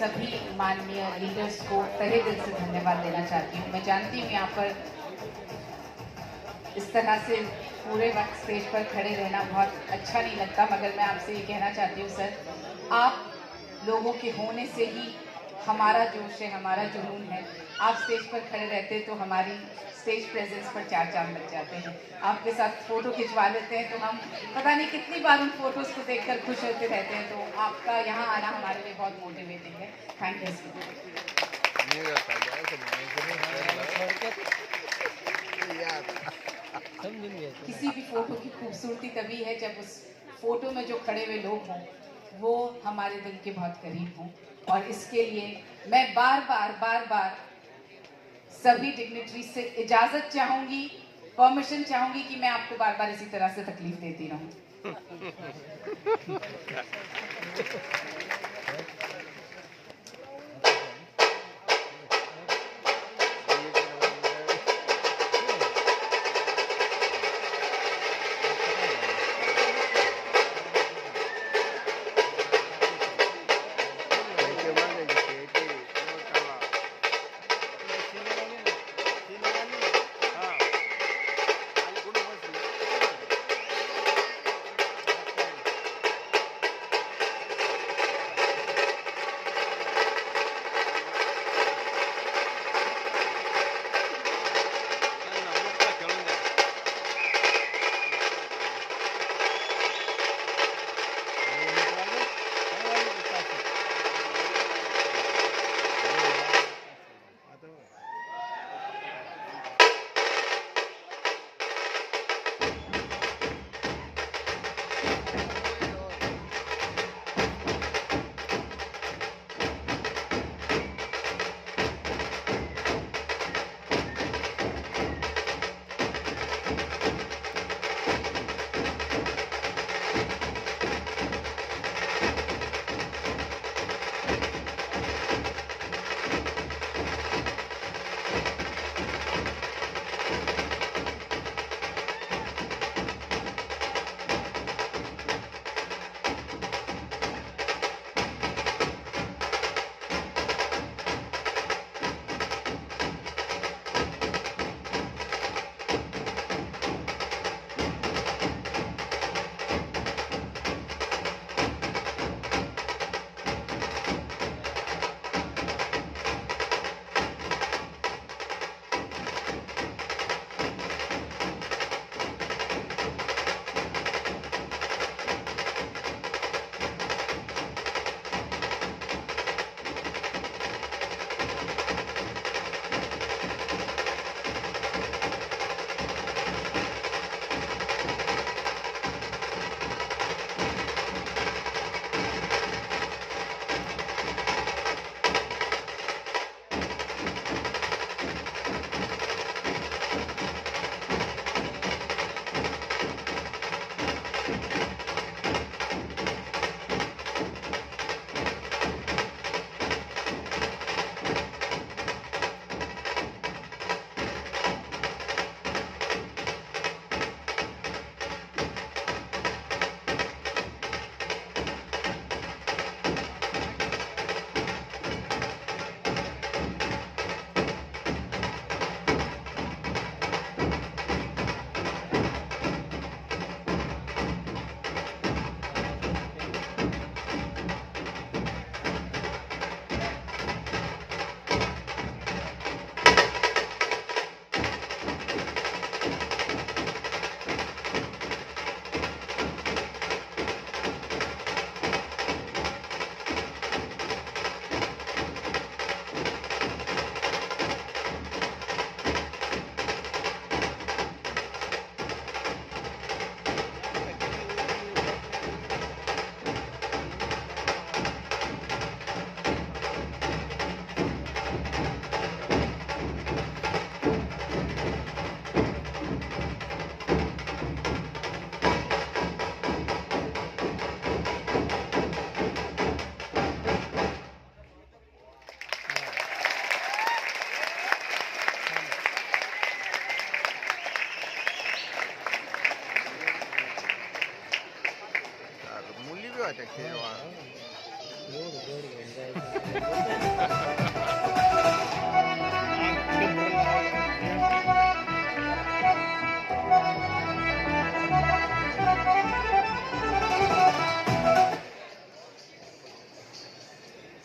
सभी माननीय लीडर्स को तहे दिल से धन्यवाद देना चाहती हूँ। मैं जानती हूँ यहाँ पर इस तरह से पूरे वक्त स्टेज पर खड़े रहना बहुत अच्छा नहीं लगता, मगर मैं आपसे ये कहना चाहती हूँ सर, आप लोगों के होने से ही हमारा जोश है, हमारा जुनून है। आप स्टेज पर खड़े रहते तो हमारी स्टेज प्रेजेंस पर 4 चांद लग जाते हैं। आपके साथ फ़ोटो खिंचवा लेते हैं तो हम पता नहीं कितनी बार उन फोटोज़ को देखकर खुश होते रहते हैं। तो आपका यहाँ आना हमारे लिए बहुत मोटिवेटिंग है। Thank you so much. किसी भी फ़ोटो की खूबसूरती तभी है जब उस फोटो में जो खड़े हुए लोग हों वो हमारे दिल के बहुत करीब हों, और इसके लिए मैं बार बार सभी डिग्निटरी से इजाजत चाहूंगी, परमिशन चाहूंगी कि मैं आपको बार बार इसी तरह से तकलीफ देती रहूं।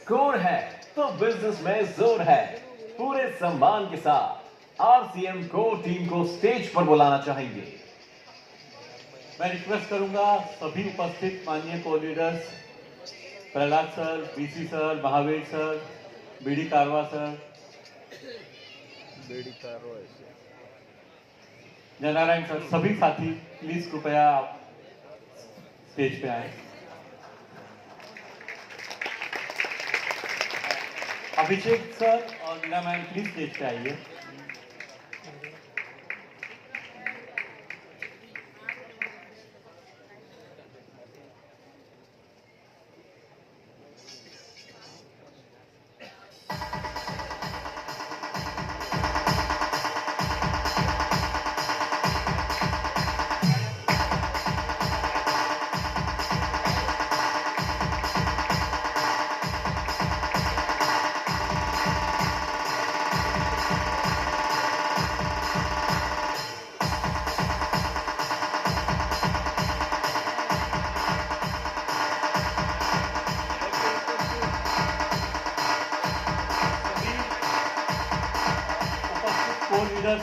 कोर है तो बिजनेस में जोर है। पूरे सम्मान के साथ आरसीएम कोर टीम को स्टेज पर बुलाना चाहेंगे। मैं रिक्वेस्ट करूंगा सभी उपस्थित माननीय को leaders, Prahlad sir, BC sir, Mahavir sir, BD Karwa sir, Jainarayan sir, सभी साथी प्लीज कृपया आप स्टेज पे आए। अभिषेक सर और लीला मैम प्लीज स्टेज पे आइए।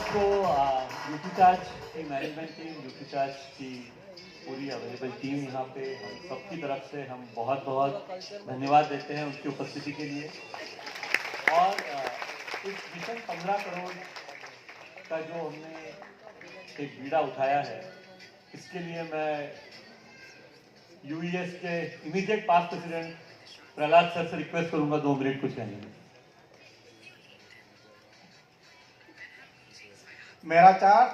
को यूटीचार्ज की मैनेजमेंट टीम, यूटीचार्ज की पूरी अवेलेबल टीम यहाँ पे हम सबकी तरफ से हम बहुत बहुत धन्यवाद देते हैं उनकी उपस्थिति के लिए। और इस मिशन 15 करोड़ का जो हमने एक बीड़ा उठाया है, इसके लिए मैं यूईएस के immediate past president Prahlad sir से रिक्वेस्ट करूंगा 2 मिनट कुछ कहने में। मेरा चार्ज,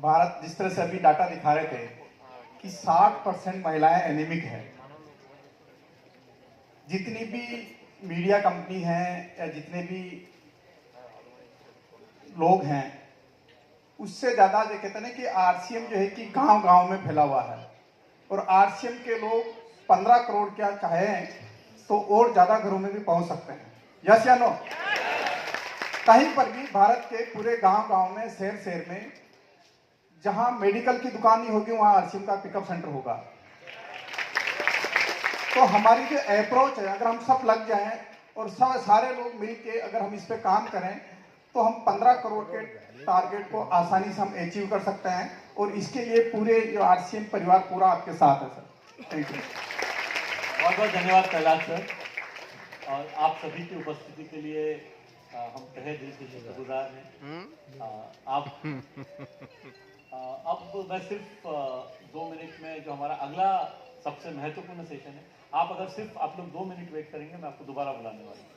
भारत जिस तरह से अभी डाटा दिखा रहे थे कि 60% महिलाएं एनीमिक है। जितनी भी मीडिया कंपनी हैं या जितने भी लोग हैं, उससे ज्यादा जो कहते हैं ना कि आरसीएम जो है कि गांव-गांव में फैला हुआ है और आरसीएम के लोग 15 करोड़ क्या चाहें तो और ज्यादा घरों में भी पहुंच सकते हैं। यस या नो? कहीं पर भी भारत के पूरे गांव-गांव में, शहर-शहर में जहां मेडिकल की दुकान नहीं होगी वहां आरसीएम का पिकअप सेंटर होगा। तो हमारी जो अप्रोच है, अगर हम सब लग जाएं और सारे लोग मिलके अगर हम इस पे काम करें तो हम 15 करोड़ के टारगेट को आसानी से हम अचीव कर सकते हैं और इसके लिए पूरे जो आरसीएम परिवार पूरा आपके साथ है सर। Thank you. बहुत बहुत धन्यवाद प्रहलाद सर, और आप सभी की उपस्थिति के लिए हम तहे दिल से शुक्रगुजार हैं। अब मैं सिर्फ 2 मिनट में जो हमारा अगला सबसे महत्वपूर्ण सेशन है, आप अगर सिर्फ आप लोग 2 मिनट वेट करेंगे, मैं आपको दोबारा बुलाने वाला हूँ।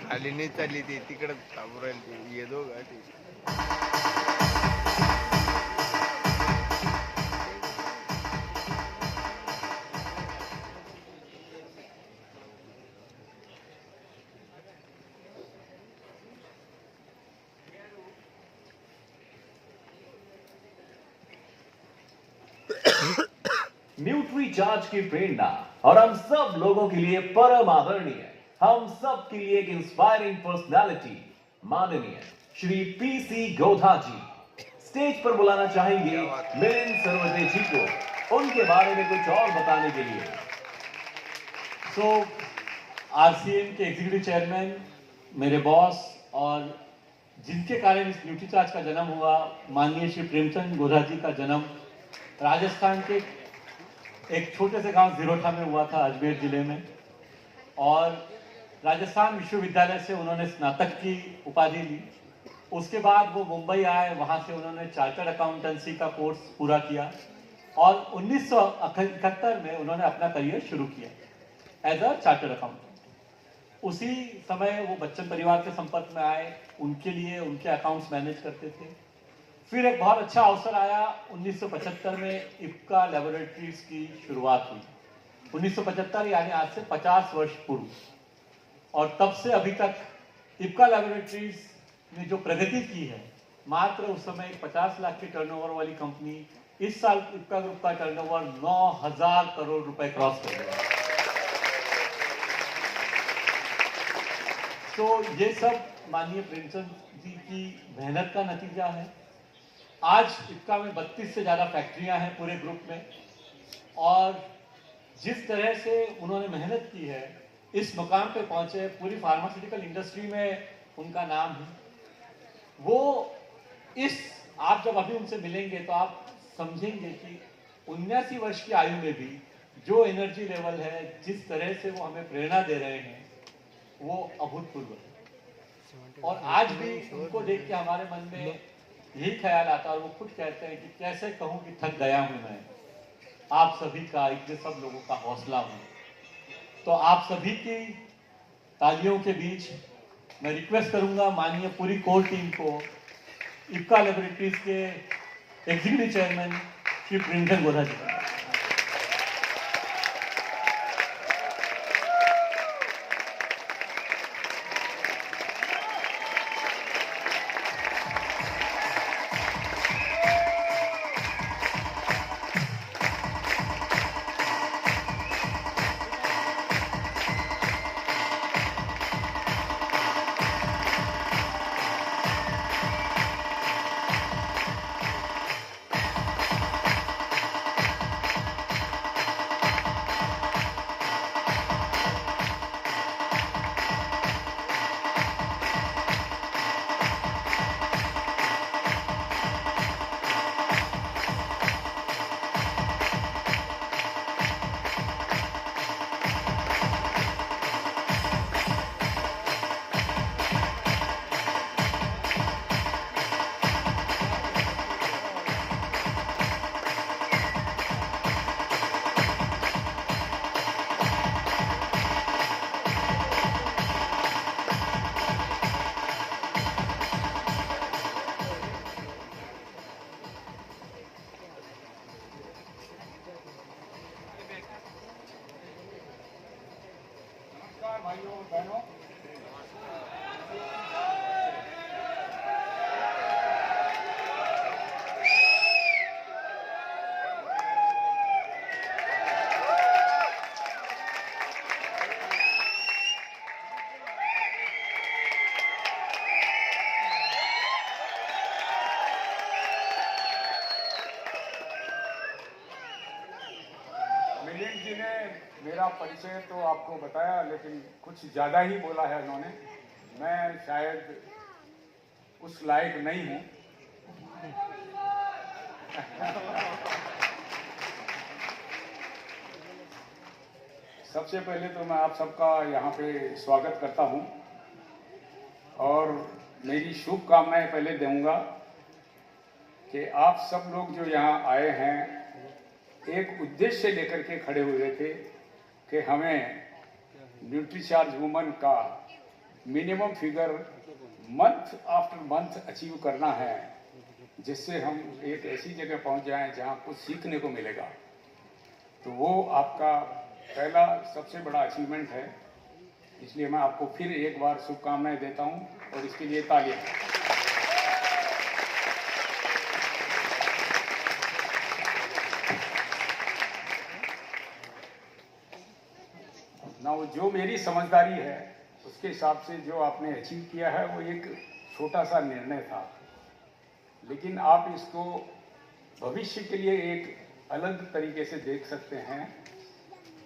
खाली नहीं चालली ती तिकडे थांबून राहिली ये दोघं न्यूट्रीचार्ज की प्रेरणा और हम सब लोगों के लिए परम आदरणीय, हम सब के लिए एक इंस्पायरिंग पर्सनालिटी माननीय श्री पीसी गोधा जी स्टेज पर बुलाना चाहेंगे मिलिंद सरवदे जी को उनके बारे में कुछ और बताने के लिए। सो आरसीएम के एग्जीक्यूटिव चेयरमैन, मेरे बॉस और जिनके कारण इस न्यूट्रीचार्ज का जन्म हुआ, माननीय श्री प्रेमचंद गोधा जी का जन्म राजस्थान के एक छोटे से गांव जिरोठा में हुआ था, अजमेर जिले में, और राजस्थान विश्वविद्यालय से उन्होंने स्नातक की उपाधि ली। उसके बाद वो मुंबई आए, वहां से उन्होंने चार्टर्ड अकाउंटेंसी का कोर्स पूरा किया और 1971 में उन्होंने अपना करियर शुरू किया एज अ चार्टर्ड अकाउंटेंट। उसी समय वो बच्चन परिवार के संपर्क में आए, उनके लिए उनके अकाउंट्स मैनेज करते थे। फिर एक बहुत अच्छा अवसर आया, 1975 में इफ्का लैबोरेटरीज की शुरुआत हुई। 1975 यानी आज से 50 वर्ष पूर्व, और तब से अभी तक इफ्का लैबोरेटरीज ने जो प्रगति की है मात्र उस समय 50 लाख की टर्नओवर वाली कंपनी इस साल इक्का ग्रुप का टर्नओवर 9,000 करोड़ रुपए क्रॉस कर गया। तो ये सब माननीय प्रेमचंद जी की मेहनत का नतीजा है। आज इक्का में 32 से ज़्यादा फैक्ट्रियां हैं पूरे ग्रुप में, और जिस तरह से उन्होंने मेहनत की है, इस मुकाम पे पहुंचे, पूरी फार्मास्यूटिकल इंडस्ट्री में उनका नाम है। वो आप जब अभी उनसे मिलेंगे तो आप समझेंगे कि 79 वर्ष की आयु में भी जो एनर्जी लेवल है, जिस तरह से वो हमें प्रेरणा दे रहे हैं, वो अभूतपूर्व है। और आज भी उनको देख के हमारे मन में यही ख्याल आता है, और वो खुद कहते हैं कि कैसे कहूँ कि थक गया हूँ मैं, आप सभी का, इतने सब लोगों का हौसला हूँ। तो आप सभी की तालियों के बीच मैं रिक्वेस्ट करूंगा माननीय पूरी कोर टीम को, इक्का लैबोरेटरीज के एग्जीक्यूटिव चेयरमैन श्री प्रेमचंद गोधा जी। भाइयों और बहनों, मिलिंद जी ने मेरा परिचय तो आपको बताया, लेकिन कुछ ज़्यादा ही बोला है उन्होंने। मैं शायद उस लायक नहीं हूँ। सबसे पहले तो मैं आप सबका यहाँ पे स्वागत करता हूँ और मेरी शुभकामनाएं पहले दूंगा कि आप सब लोग जो यहाँ आए हैं, एक उद्देश्य लेकर के खड़े हुए थे कि हमें न्यूट्रीचार्ज वुमन का minimum figure month after month achieve करना है, जिससे हम एक ऐसी जगह पहुंच जाएं जहां कुछ सीखने को मिलेगा। तो वो आपका पहला सबसे बड़ा अचीवमेंट है, इसलिए मैं आपको फिर एक बार शुभकामनाएं देता हूं और इसके लिए तालियां। ना वो जो मेरी समझदारी है उसके हिसाब से जो आपने अचीव किया है वो एक छोटा सा निर्णय था, लेकिन आप इसको भविष्य के लिए एक अलग तरीके से देख सकते हैं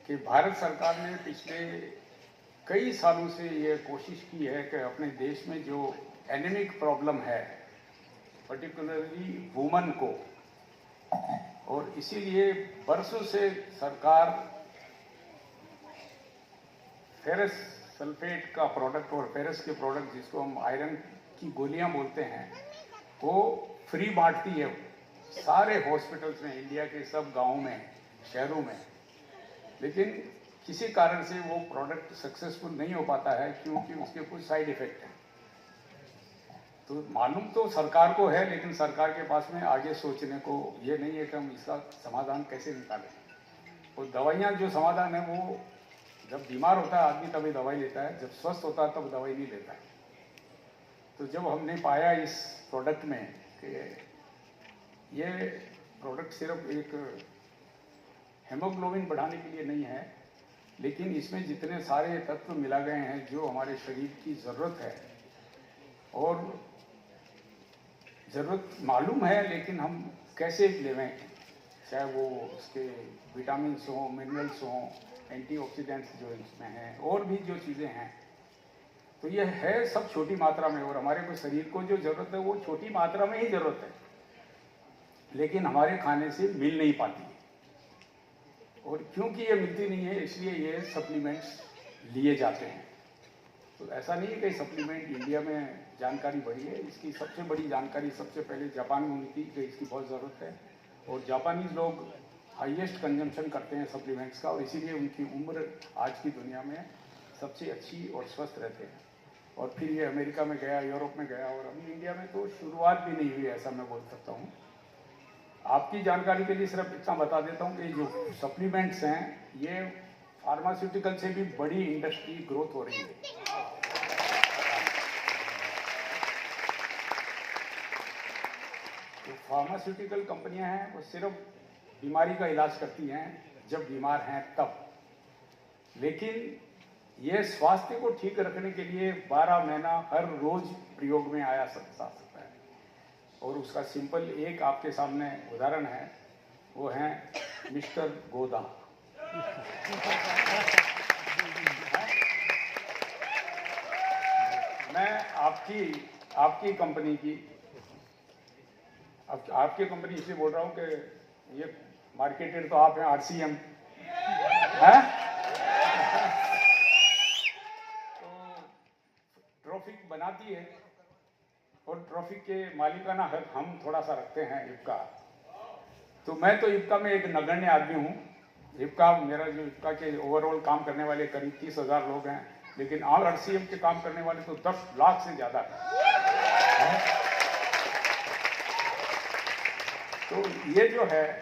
कि भारत सरकार ने पिछले कई सालों से ये कोशिश की है कि अपने देश में जो एनीमिक प्रॉब्लम है, पर्टिकुलरली वुमन को, और इसीलिए बरसों से सरकार फेरस सल्फेट का प्रोडक्ट और फेरस के प्रोडक्ट, जिसको हम आयरन की गोलियां बोलते हैं, वो फ्री बांटती है सारे हॉस्पिटल्स में, इंडिया के सब गांवों में, शहरों में। लेकिन किसी कारण से वो प्रोडक्ट सक्सेसफुल नहीं हो पाता है, क्योंकि उसके कुछ साइड इफेक्ट हैं। तो मालूम तो सरकार को है, लेकिन सरकार के पास में आगे सोचने को ये नहीं है कि हम इसका समाधान कैसे निकालें। वो दवाइयाँ जो समाधान है, वो जब बीमार होता है आदमी तभी दवाई लेता है, जब स्वस्थ होता है तब दवाई नहीं लेता है। तो जब हमने पाया इस प्रोडक्ट में कि ये प्रोडक्ट सिर्फ एक हेमोग्लोबिन बढ़ाने के लिए नहीं है, लेकिन इसमें जितने सारे तत्व मिला गए हैं जो हमारे शरीर की ज़रूरत है, और ज़रूरत मालूम है लेकिन हम कैसे लेवें, चाहे वो उसके विटामिन्स हों, मिनरल्स हों, एंटीऑक्सीडेंट्स जो इसमें हैं, और भी जो चीज़ें हैं, तो ये है सब छोटी मात्रा में। और हमारे को शरीर को जो ज़रूरत है वो छोटी मात्रा में ही ज़रूरत है, लेकिन हमारे खाने से मिल नहीं पाती। और क्योंकि ये मिलती नहीं है इसलिए ये सप्लीमेंट्स लिए जाते हैं। तो ऐसा नहीं है कि सप्लीमेंट इंडिया में जानकारी बढ़ी है, इसकी सबसे बड़ी जानकारी सबसे पहले जापान में हुई थी कि इसकी बहुत ज़रूरत है, और जापानीज लोग हाईएस्ट कंजम्पशन करते हैं सप्लीमेंट्स का, और इसीलिए उनकी उम्र आज की दुनिया में सबसे अच्छी और स्वस्थ रहते हैं। और फिर ये अमेरिका में गया, यूरोप में गया, और अभी इंडिया में तो शुरुआत भी नहीं हुई, ऐसा मैं बोल सकता हूँ। आपकी जानकारी के लिए सिर्फ इतना बता देता हूँ कि जो सप्लीमेंट्स हैं ये फार्मास्यूटिकल से भी बड़ी इंडस्ट्री ग्रोथ हो रही है। जो फार्मास्यूटिकल कंपनियां हैं वो सिर्फ बीमारी का इलाज करती हैं जब बीमार हैं तब, लेकिन ये स्वास्थ्य को ठीक रखने के लिए 12 महीना हर रोज प्रयोग में आया सकता है। और उसका सिंपल एक आपके सामने उदाहरण है, वो है मिस्टर गोदा। मैं आपकी कंपनी की आपकी कंपनी इसलिए बोल रहा हूँ कि ये मार्केटेड तो आप हैं, RCM है, तो ट्रॉफिक बनाती है, और ट्रॉफिक के मालिकाना हक हम थोड़ा सा रखते हैं इफ्का। तो मैं तो इफ्का में एक नगण्य आदमी हूँ। इफ्का मेरा जो इफ्का के ओवरऑल काम करने वाले करीब 30,000 लोग हैं, लेकिन RCM के काम करने वाले तो 10 लाख से ज़्यादा है। तो ये जो है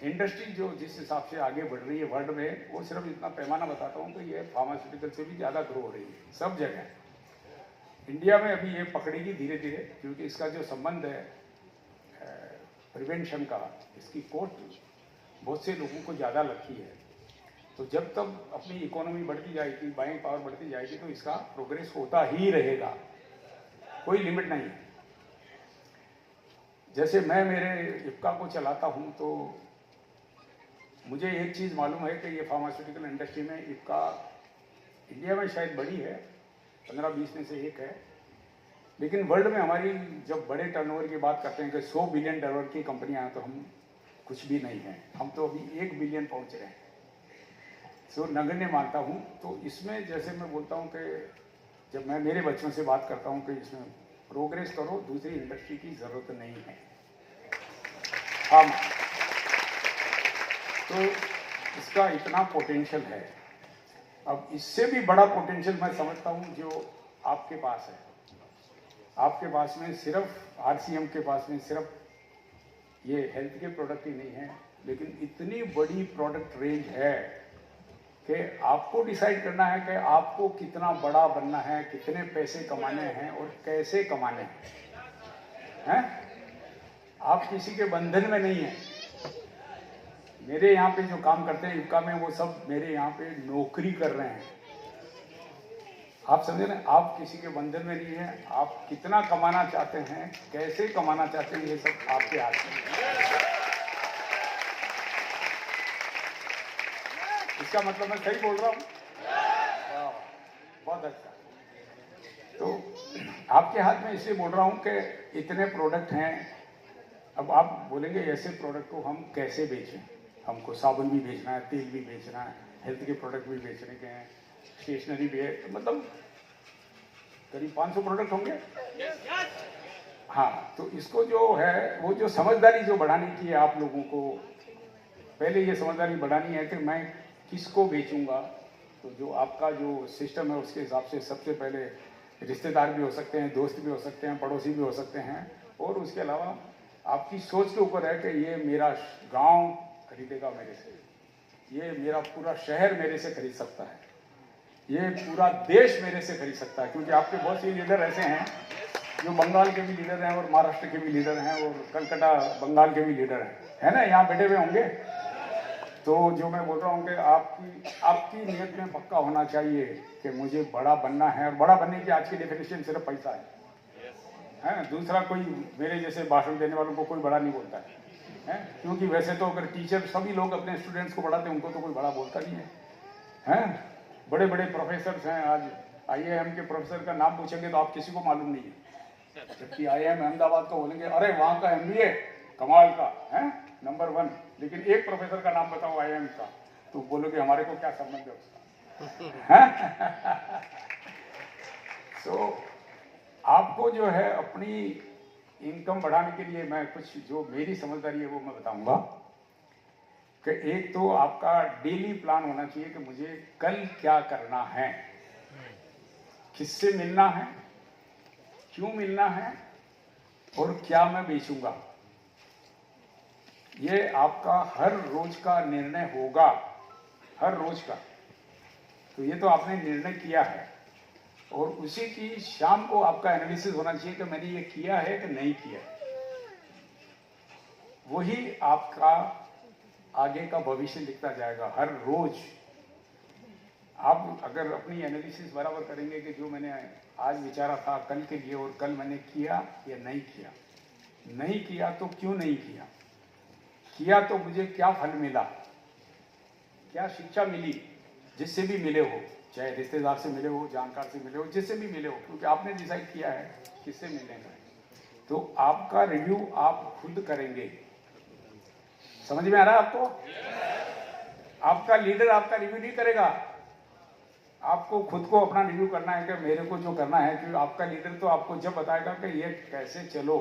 इंडस्ट्री जो जिस हिसाब से आगे बढ़ रही है वर्ल्ड में, वो सिर्फ इतना पैमाना बताता हूँ कि ये फार्मास्यूटिकल से भी ज़्यादा ग्रो हो रही है सब जगह। इंडिया में अभी ये पकड़ेगी धीरे धीरे, क्योंकि इसका जो संबंध है प्रिवेंशन का, इसकी कोस्ट बहुत से लोगों को ज़्यादा लगती है। तो जब तक अपनी इकोनॉमी बढ़ती जाएगी, बाइंग पावर बढ़ती जाएगी, तो इसका प्रोग्रेस होता ही रहेगा, कोई लिमिट नहीं है। जैसे मैं मेरे इफ्का को चलाता हूँ तो मुझे एक चीज़ मालूम है कि ये फार्मास्यूटिकल इंडस्ट्री में इफ्का इंडिया में शायद बड़ी है, 15-20 में से एक है, लेकिन वर्ल्ड में हमारी जब बड़े टर्नओवर की बात करते हैं कि 100 बिलियन डॉलर की कंपनियां हैं, तो हम कुछ भी नहीं हैं। हम तो अभी 1 बिलियन पहुंच रहे हैं। सो नगण्य मानता हूं। तो इसमें जैसे मैं बोलता हूं कि जब मैं मेरे बच्चों से बात करता हूं कि इसमें प्रोग्रेस करो, दूसरी इंडस्ट्री की ज़रूरत नहीं है। हाँ, तो इसका इतना पोटेंशियल है। अब इससे भी बड़ा पोटेंशियल मैं समझता हूँ जो आपके पास है। आपके पास में सिर्फ RCM के पास में सिर्फ ये हेल्थ के प्रोडक्ट ही नहीं है, लेकिन इतनी बड़ी प्रोडक्ट रेंज है कि आपको डिसाइड करना है कि आपको कितना बड़ा बनना है, कितने पैसे कमाने हैं और कैसे कमाने हैं। आप किसी के बंधन में नहीं हैं। मेरे यहाँ पे जो काम करते हैं इफ्का में, वो सब मेरे यहाँ पे नौकरी कर रहे हैं। आप समझे ना, आप किसी के बंधन में नहीं है। आप कितना कमाना चाहते हैं, कैसे कमाना चाहते हैं, ये सब आपके हाथ में। इसका मतलब मैं सही बोल रहा हूँ? बहुत अच्छा। तो आपके हाथ में इसलिए बोल रहा हूँ कि इतने प्रोडक्ट हैं। अब आप बोलेंगे ऐसे प्रोडक्ट को हम कैसे बेचें? हमको साबुन भी बेचना है, तेल भी बेचना है, हेल्थ के प्रोडक्ट भी बेचने के हैं, स्टेशनरी भी है, मतलब करीब 500 प्रोडक्ट होंगे। हाँ, तो इसको जो है वो जो समझदारी जो बढ़ानी की है आप लोगों को, पहले ये समझदारी बढ़ानी है कि मैं किसको बेचूंगा। तो जो आपका जो सिस्टम है उसके हिसाब से सबसे पहले रिश्तेदार भी हो सकते हैं, दोस्त भी हो सकते हैं, पड़ोसी भी हो सकते हैं, और उसके अलावा आपकी सोच के ऊपर है कि ये मेरा गांव खरीदेगा मेरे से, ये मेरा पूरा शहर मेरे से खरीद सकता है, ये पूरा देश मेरे से खरीद सकता है। क्योंकि आपके बहुत से लीडर ऐसे हैं जो बंगाल के भी लीडर हैं और महाराष्ट्र के भी लीडर हैं और कलकत्ता बंगाल के भी लीडर हैं, है ना, यहाँ बैठे हुए होंगे। तो जो मैं बोल रहा हूँ कि आपकी नियत में पक्का होना चाहिए कि मुझे बड़ा बनना है, और बड़ा बनने की आज की डेफिनेशन सिर्फ पैसा है। दूसरा कोई मेरे जैसे भाषण देने वालों को कोई बड़ा नहीं बोलता है, क्योंकि वैसे तो अगर टीचर सभी लोग अपने स्टूडेंट्स को पढ़ाते हैं उनको तो कोई बड़ा बोलता नहीं है। बड़े बड़े प्रोफेसर हैं, आज IIM के प्रोफेसर का नाम पूछेंगे तो आप किसी को मालूम नहीं है, जबकि IIM अहमदाबाद का बोलेंगे अरे वहाँ का MBA कमाल का है, नंबर 1। लेकिन एक प्रोफेसर का नाम बताओ IIM का, तो बोलोगे हमारे को क्या संबंध है उसका। तो आपको जो है अपनी इनकम बढ़ाने के लिए मैं कुछ जो मेरी समझदारी है वो मैं बताऊंगा कि एक तो आपका डेली प्लान होना चाहिए कि मुझे कल क्या करना है, किससे मिलना है, क्यों मिलना है और क्या मैं बेचूंगा। ये आपका हर रोज का निर्णय होगा, हर रोज का। तो ये तो आपने निर्णय किया है और उसी की शाम को आपका एनालिसिस होना चाहिए कि मैंने ये किया है कि नहीं किया। वही आपका आगे का भविष्य लिखता जाएगा हर रोज। आप अगर अपनी एनालिसिस बराबर करेंगे कि जो मैंने आज विचारा था कल के लिए और कल मैंने किया या नहीं किया, नहीं किया तो क्यों नहीं किया, किया तो मुझे क्या फल मिला, क्या शिक्षा मिली, जिससे भी मिले हो, चाहे रिश्तेदार से मिले हो, जानकार से मिले हो, जिससे भी मिले हो, क्योंकि आपने डिसाइड किया है किससे मिलेंगे। तो आपका रिव्यू आप खुद करेंगे। समझ में आ रहा है आपको? आपका लीडर आपका रिव्यू नहीं करेगा, आपको खुद को अपना रिव्यू करना है कि मेरे को जो करना है। क्योंकि आपका लीडर तो आपको जब बताएगा कि ये कैसे चलो,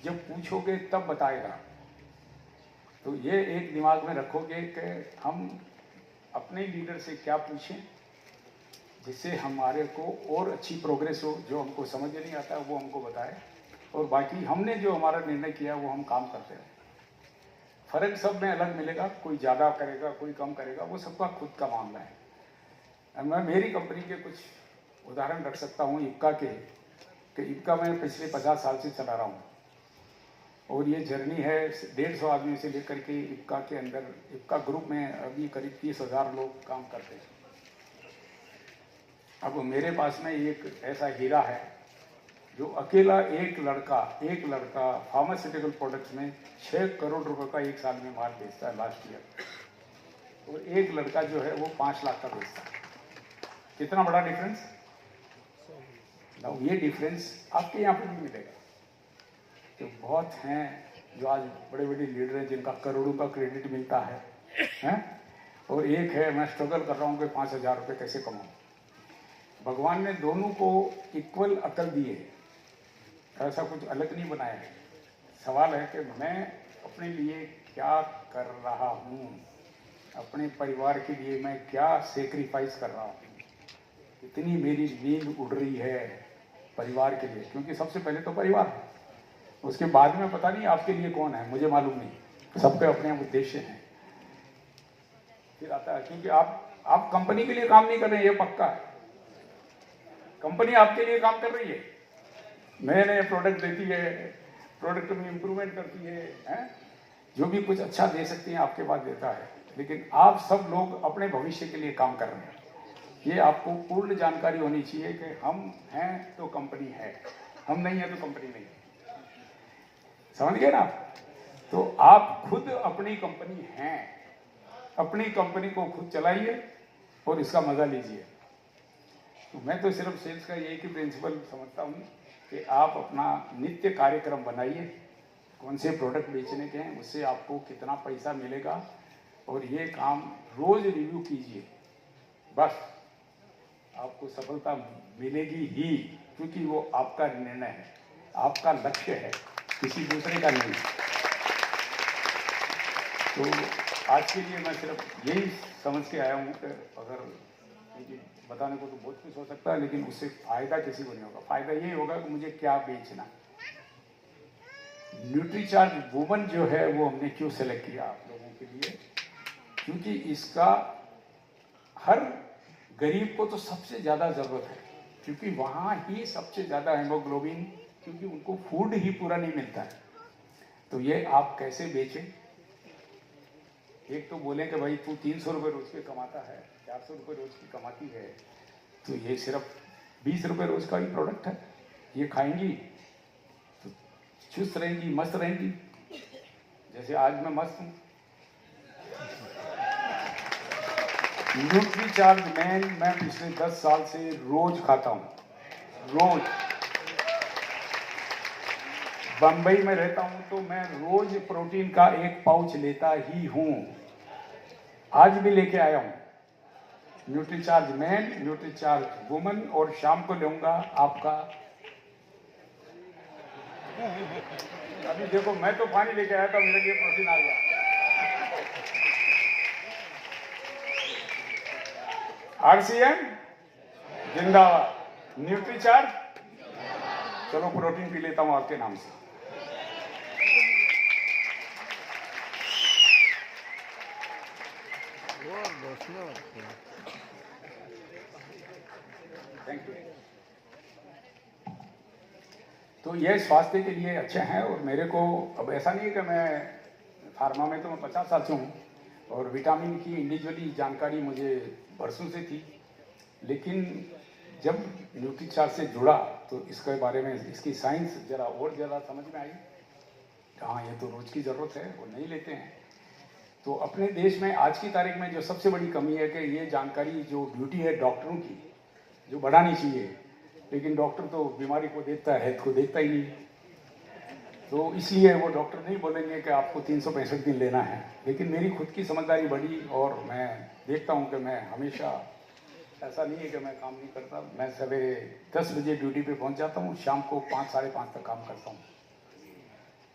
जब पूछोगे तब बताएगा। तो ये एक दिमाग में रखोगे कि हम अपने लीडर से क्या पूछें जिससे हमारे को और अच्छी प्रोग्रेस हो, जो हमको समझ नहीं आता वो हमको बताए, और बाकी हमने जो हमारा निर्णय किया वो हम काम करते हैं। फर्क सब में अलग मिलेगा, कोई ज़्यादा करेगा कोई कम करेगा, वो सबका खुद का मामला है। मैं मेरी कंपनी के कुछ उदाहरण रख सकता हूँ इक्का के, कि इक्का मैं पिछले 50 साल से चला रहा हूँ और ये जर्नी है 150 आदमी से लेकर के इक्का के अंदर, इक्का ग्रुप में अभी करीब 30,000 लोग काम करते हैं। अब मेरे पास में एक ऐसा हीरा है जो अकेला एक लड़का फार्मास्यूटिकल प्रोडक्ट्स में 6 करोड़ रुपए का एक साल में माल बेचता है लास्ट ईयर, और एक लड़का जो है वो 5 लाख का बेचता है। कितना बड़ा डिफरेंस। ये डिफरेंस आपके यहाँ पर भी मिलेगा। तो बहुत हैं जो आज बड़े बड़े लीडर हैं जिनका करोड़ों का क्रेडिट मिलता है? और एक है मैं स्ट्रगल कर रहा हूँ कि 5,000 रुपये कैसे कमाऊँ। भगवान ने दोनों को इक्वल अकल दी है, ऐसा कुछ अलग नहीं बनाया है। सवाल है कि मैं अपने लिए क्या कर रहा हूँ, अपने परिवार के लिए मैं क्या सेक्रीफाइस कर रहा हूँ। इतनी मेरी नींद उड़ रही है परिवार के लिए, क्योंकि सबसे पहले तो परिवार है, उसके बाद में पता नहीं आपके लिए कौन है, मुझे मालूम नहीं, सबके अपने उद्देश्य हैं। फिर आता है क्योंकि आप कंपनी के लिए काम नहीं कर रहे हैं, ये पक्का है। कंपनी आपके लिए काम कर रही है, नए नए प्रोडक्ट देती है, प्रोडक्ट में इम्प्रूवमेंट करती है, जो भी कुछ अच्छा दे सकती है आपके पास देता है। लेकिन आप सब लोग अपने भविष्य के लिए काम कर रहे हैं। ये आपको पूर्ण जानकारी होनी चाहिए कि हम हैं तो कंपनी है, हम नहीं है तो कंपनी नहीं है। समझ गए ना? तो आप खुद अपनी कंपनी हैं, अपनी कंपनी को खुद चलाइए और इसका मजा लीजिए। तो मैं तो सिर्फ सेल्स का एक ही प्रिंसिपल समझता हूँ कि आप अपना नित्य कार्यक्रम बनाइए, कौन से प्रोडक्ट बेचने के हैं, उससे आपको कितना पैसा मिलेगा, और ये काम रोज रिव्यू कीजिए। बस आपको सफलता मिलेगी ही, क्योंकि वो आपका निर्णय है, आपका लक्ष्य है, किसी दूसरे का नहीं। तो आज के लिए मैं सिर्फ यही समझ के आया हूँ कि अगर बताने को तो बहुत कुछ हो सकता है, लेकिन उससे फायदा किसी को नहीं होगा। फायदा यही होगा कि मुझे क्या बेचना। न्यूट्रीचार्ज वुमन जो है वो हमने क्यों सेलेक्ट किया आप लोगों के लिए, क्योंकि इसका हर गरीब को तो सबसे ज़्यादा ज़रूरत है, क्योंकि वहाँ ही सबसे ज़्यादा हेमोग्लोबिन क्योंकि उनको फूड ही पूरा नहीं मिलता है। तो ये आप कैसे बेचें? एक तो बोले कि भाई तू 300 रुपये रोज के कमाता है, 400 रुपये रोज की कमाती है, तो ये सिर्फ 20 रुपये रोज का ही प्रोडक्ट है, ये खाएंगी तो चुस्त रहेंगी, मस्त रहेंगी, जैसे आज मैं मस्त हूँ। न्यूट्रीचार्ज मैन मैं पिछले 10 साल से रोज खाता हूँ, रोज। बम्बई में रहता हूँ तो मैं रोज प्रोटीन का 1 पाउच लेता ही हूँ, आज भी लेके आया हूँ। न्यूट्रीचार्ज मैन, न्यूट्रीचार्ज वुमन, और शाम को लूंगा आपका। अभी देखो मैं तो पानी लेके आया था, मेरे लिए प्रोटीन आ गया। आरसीएम जिंदाबाद, न्यूट्रीचार्ज, चलो प्रोटीन पी लेता हूं आपके नाम से। Thank you. तो ये स्वास्थ्य के लिए अच्छे हैं, और मेरे को अब ऐसा नहीं है कि मैं फार्मा में तो मैं 50 साल से हूँ, और विटामिन की इंडिविजुअली जानकारी मुझे बरसों से थी, लेकिन जब न्यूट्रीचार्ज से जुड़ा तो इसके बारे में, इसकी साइंस ज़रा समझ में आई। हाँ, ये तो रोज़ की ज़रूरत है, वो नहीं लेते हैं। तो अपने देश में आज की तारीख में जो सबसे बड़ी कमी है कि ये जानकारी जो ड्यूटी है डॉक्टरों की, जो बढ़ानी चाहिए, लेकिन डॉक्टर तो बीमारी को देखता है, हेल्थ को देखता ही नहीं। तो इसलिए वो डॉक्टर नहीं बोलेंगे कि आपको 365 दिन लेना है, लेकिन मेरी खुद की समझदारी बढ़ी, और मैं देखता हूँ कि मैं हमेशा, ऐसा नहीं है कि मैं काम नहीं करता, मैं सवेरे 10 बजे ड्यूटी पे पहुँच जाता हूँ, शाम को 5 साढ़े 5 तक काम करता हूँ।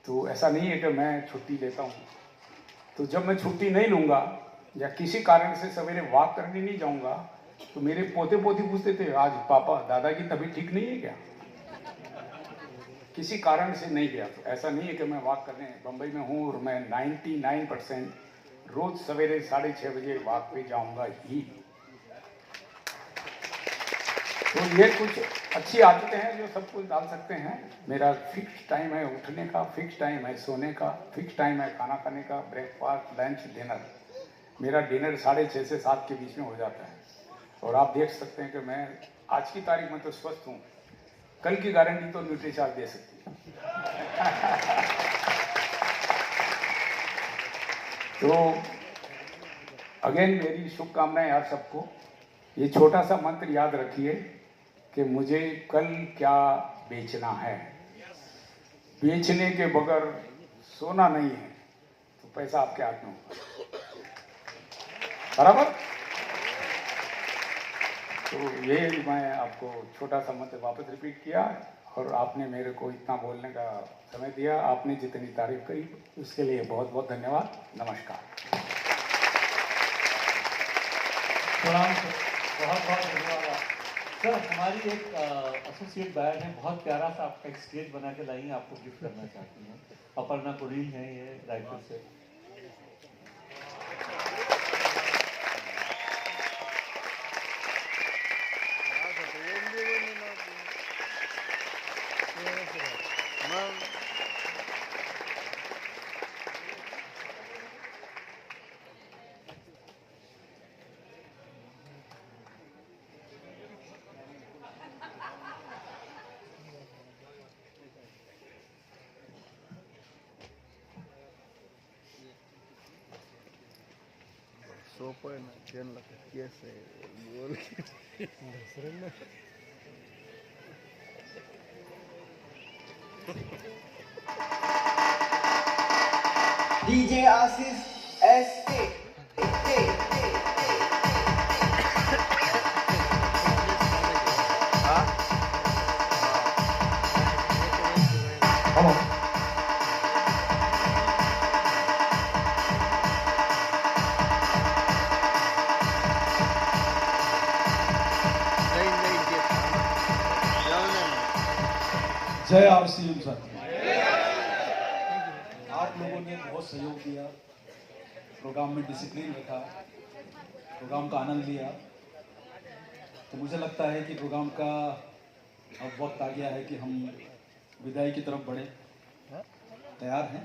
तो ऐसा नहीं है कि मैं छुट्टी लेता हूँ। तो जब मैं छुट्टी नहीं लूँगा या किसी कारण से सवेरे वॉक करने नहीं जाऊँगा, तो मेरे पोते पोती पूछते थे, आज पापा दादा की तबीयत ठीक नहीं है क्या? किसी कारण से नहीं गया। तो ऐसा नहीं है कि मैं वॉक करने बम्बई में हूँ, और मैं 99% रोज सवेरे 6:30 बजे वॉक पे जाऊँगा ही। तो ये कुछ अच्छी आदतें हैं जो सब कुछ डाल सकते हैं। मेरा फिक्स टाइम है उठने का, फिक्स टाइम है सोने का, फिक्स टाइम है खाना खाने का, ब्रेकफास्ट, लंच, डिनर। मेरा डिनर 6:30 से 7 के बीच में हो जाता है, और आप देख सकते हैं कि मैं आज की तारीख में तो स्वस्थ हूँ, कल की गारंटी तो न्यूट्रीचार्ज दे सकती है। तो अगेन मेरी शुभकामनाएं आप सबको। ये छोटा सा मंत्र याद रखिए कि मुझे कल क्या बेचना है। बेचने के बगैर सोना नहीं है, तो पैसा आपके हाथ में होगा, बराबर। तो ये मैं आपको छोटा सा मंत्र वापस रिपीट किया, और आपने मेरे को इतना बोलने का समय दिया, आपने जितनी तारीफ करी उसके लिए बहुत बहुत धन्यवाद। नमस्कार। बहुत बहुत धन्यवाद सर। हमारी एक एसोसिएट बैग है, बहुत प्यारा सा आपका एक स्टेज बना के लाई है, आपको गिफ्ट करना चाहती हैं। अपर्णा कुरील है ये रायपुर से। सोपं आहे ना त्यांना केस आहे बोल दसऱ्यांना DJ Asis SK. Come on. जय आरसीएम सर। आप लोगों ने बहुत सहयोग दिया, प्रोग्राम में डिसिप्लिन रखा, प्रोग्राम का आनंद लिया। तो मुझे लगता है कि प्रोग्राम का अब वक्त आ गया है कि हम विदाई की तरफ बढ़े। तैयार हैं?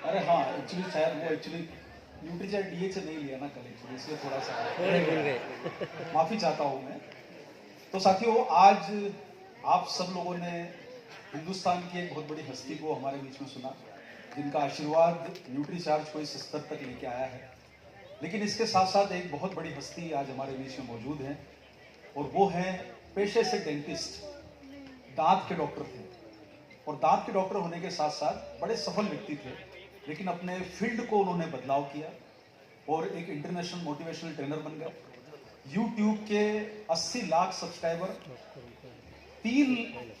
अरे हाँ, एक्चुअली शायद वो न्यूट्रीचार्ज डीएच से नहीं लिया ना कल, इसलिए थोड़ा सा माफी चाहता हूँ मैं। तो साथियों, आज आप सब लोगों ने हिंदुस्तान की एक बहुत बड़ी हस्ती को हमारे बीच में सुना, जिनका आशीर्वाद न्यूट्रीचार्ज को इस स्तर तक लेके आया है। लेकिन इसके साथ साथ एक बहुत बड़ी हस्ती आज हमारे बीच में मौजूद है, और वो है पेशे से डेंटिस्ट, दांत के डॉक्टर थे, और दांत के डॉक्टर होने के साथ साथ बड़े सफल व्यक्ति थे। लेकिन अपने फील्ड को उन्होंने बदलाव किया और एक इंटरनेशनल मोटिवेशनल ट्रेनर बन गए। यूट्यूब के 80 लाख सब्सक्राइबर, 3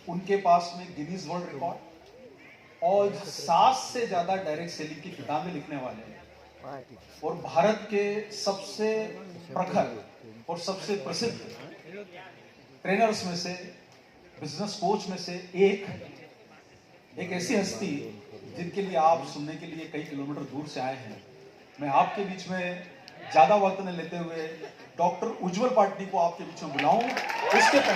उनके पास में गिनीज वर्ल्ड रिकॉर्ड, और 7 से ज्यादा डायरेक्ट सेलिंग की किताबें लिखने वाले हैं, और भारत के सबसे प्रखर और सबसे प्रसिद्ध ट्रेनर्स में से, बिजनेस कोच में से एक ऐसी हस्ती जिनके लिए आप सुनने के लिए कई किलोमीटर दूर से आए हैं। मैं आपके बीच में ज्यादा वक्त न लेते हुए डॉक्टर उज्जवल पाटनी को आपके बीच में बुलाऊं। उसके पहले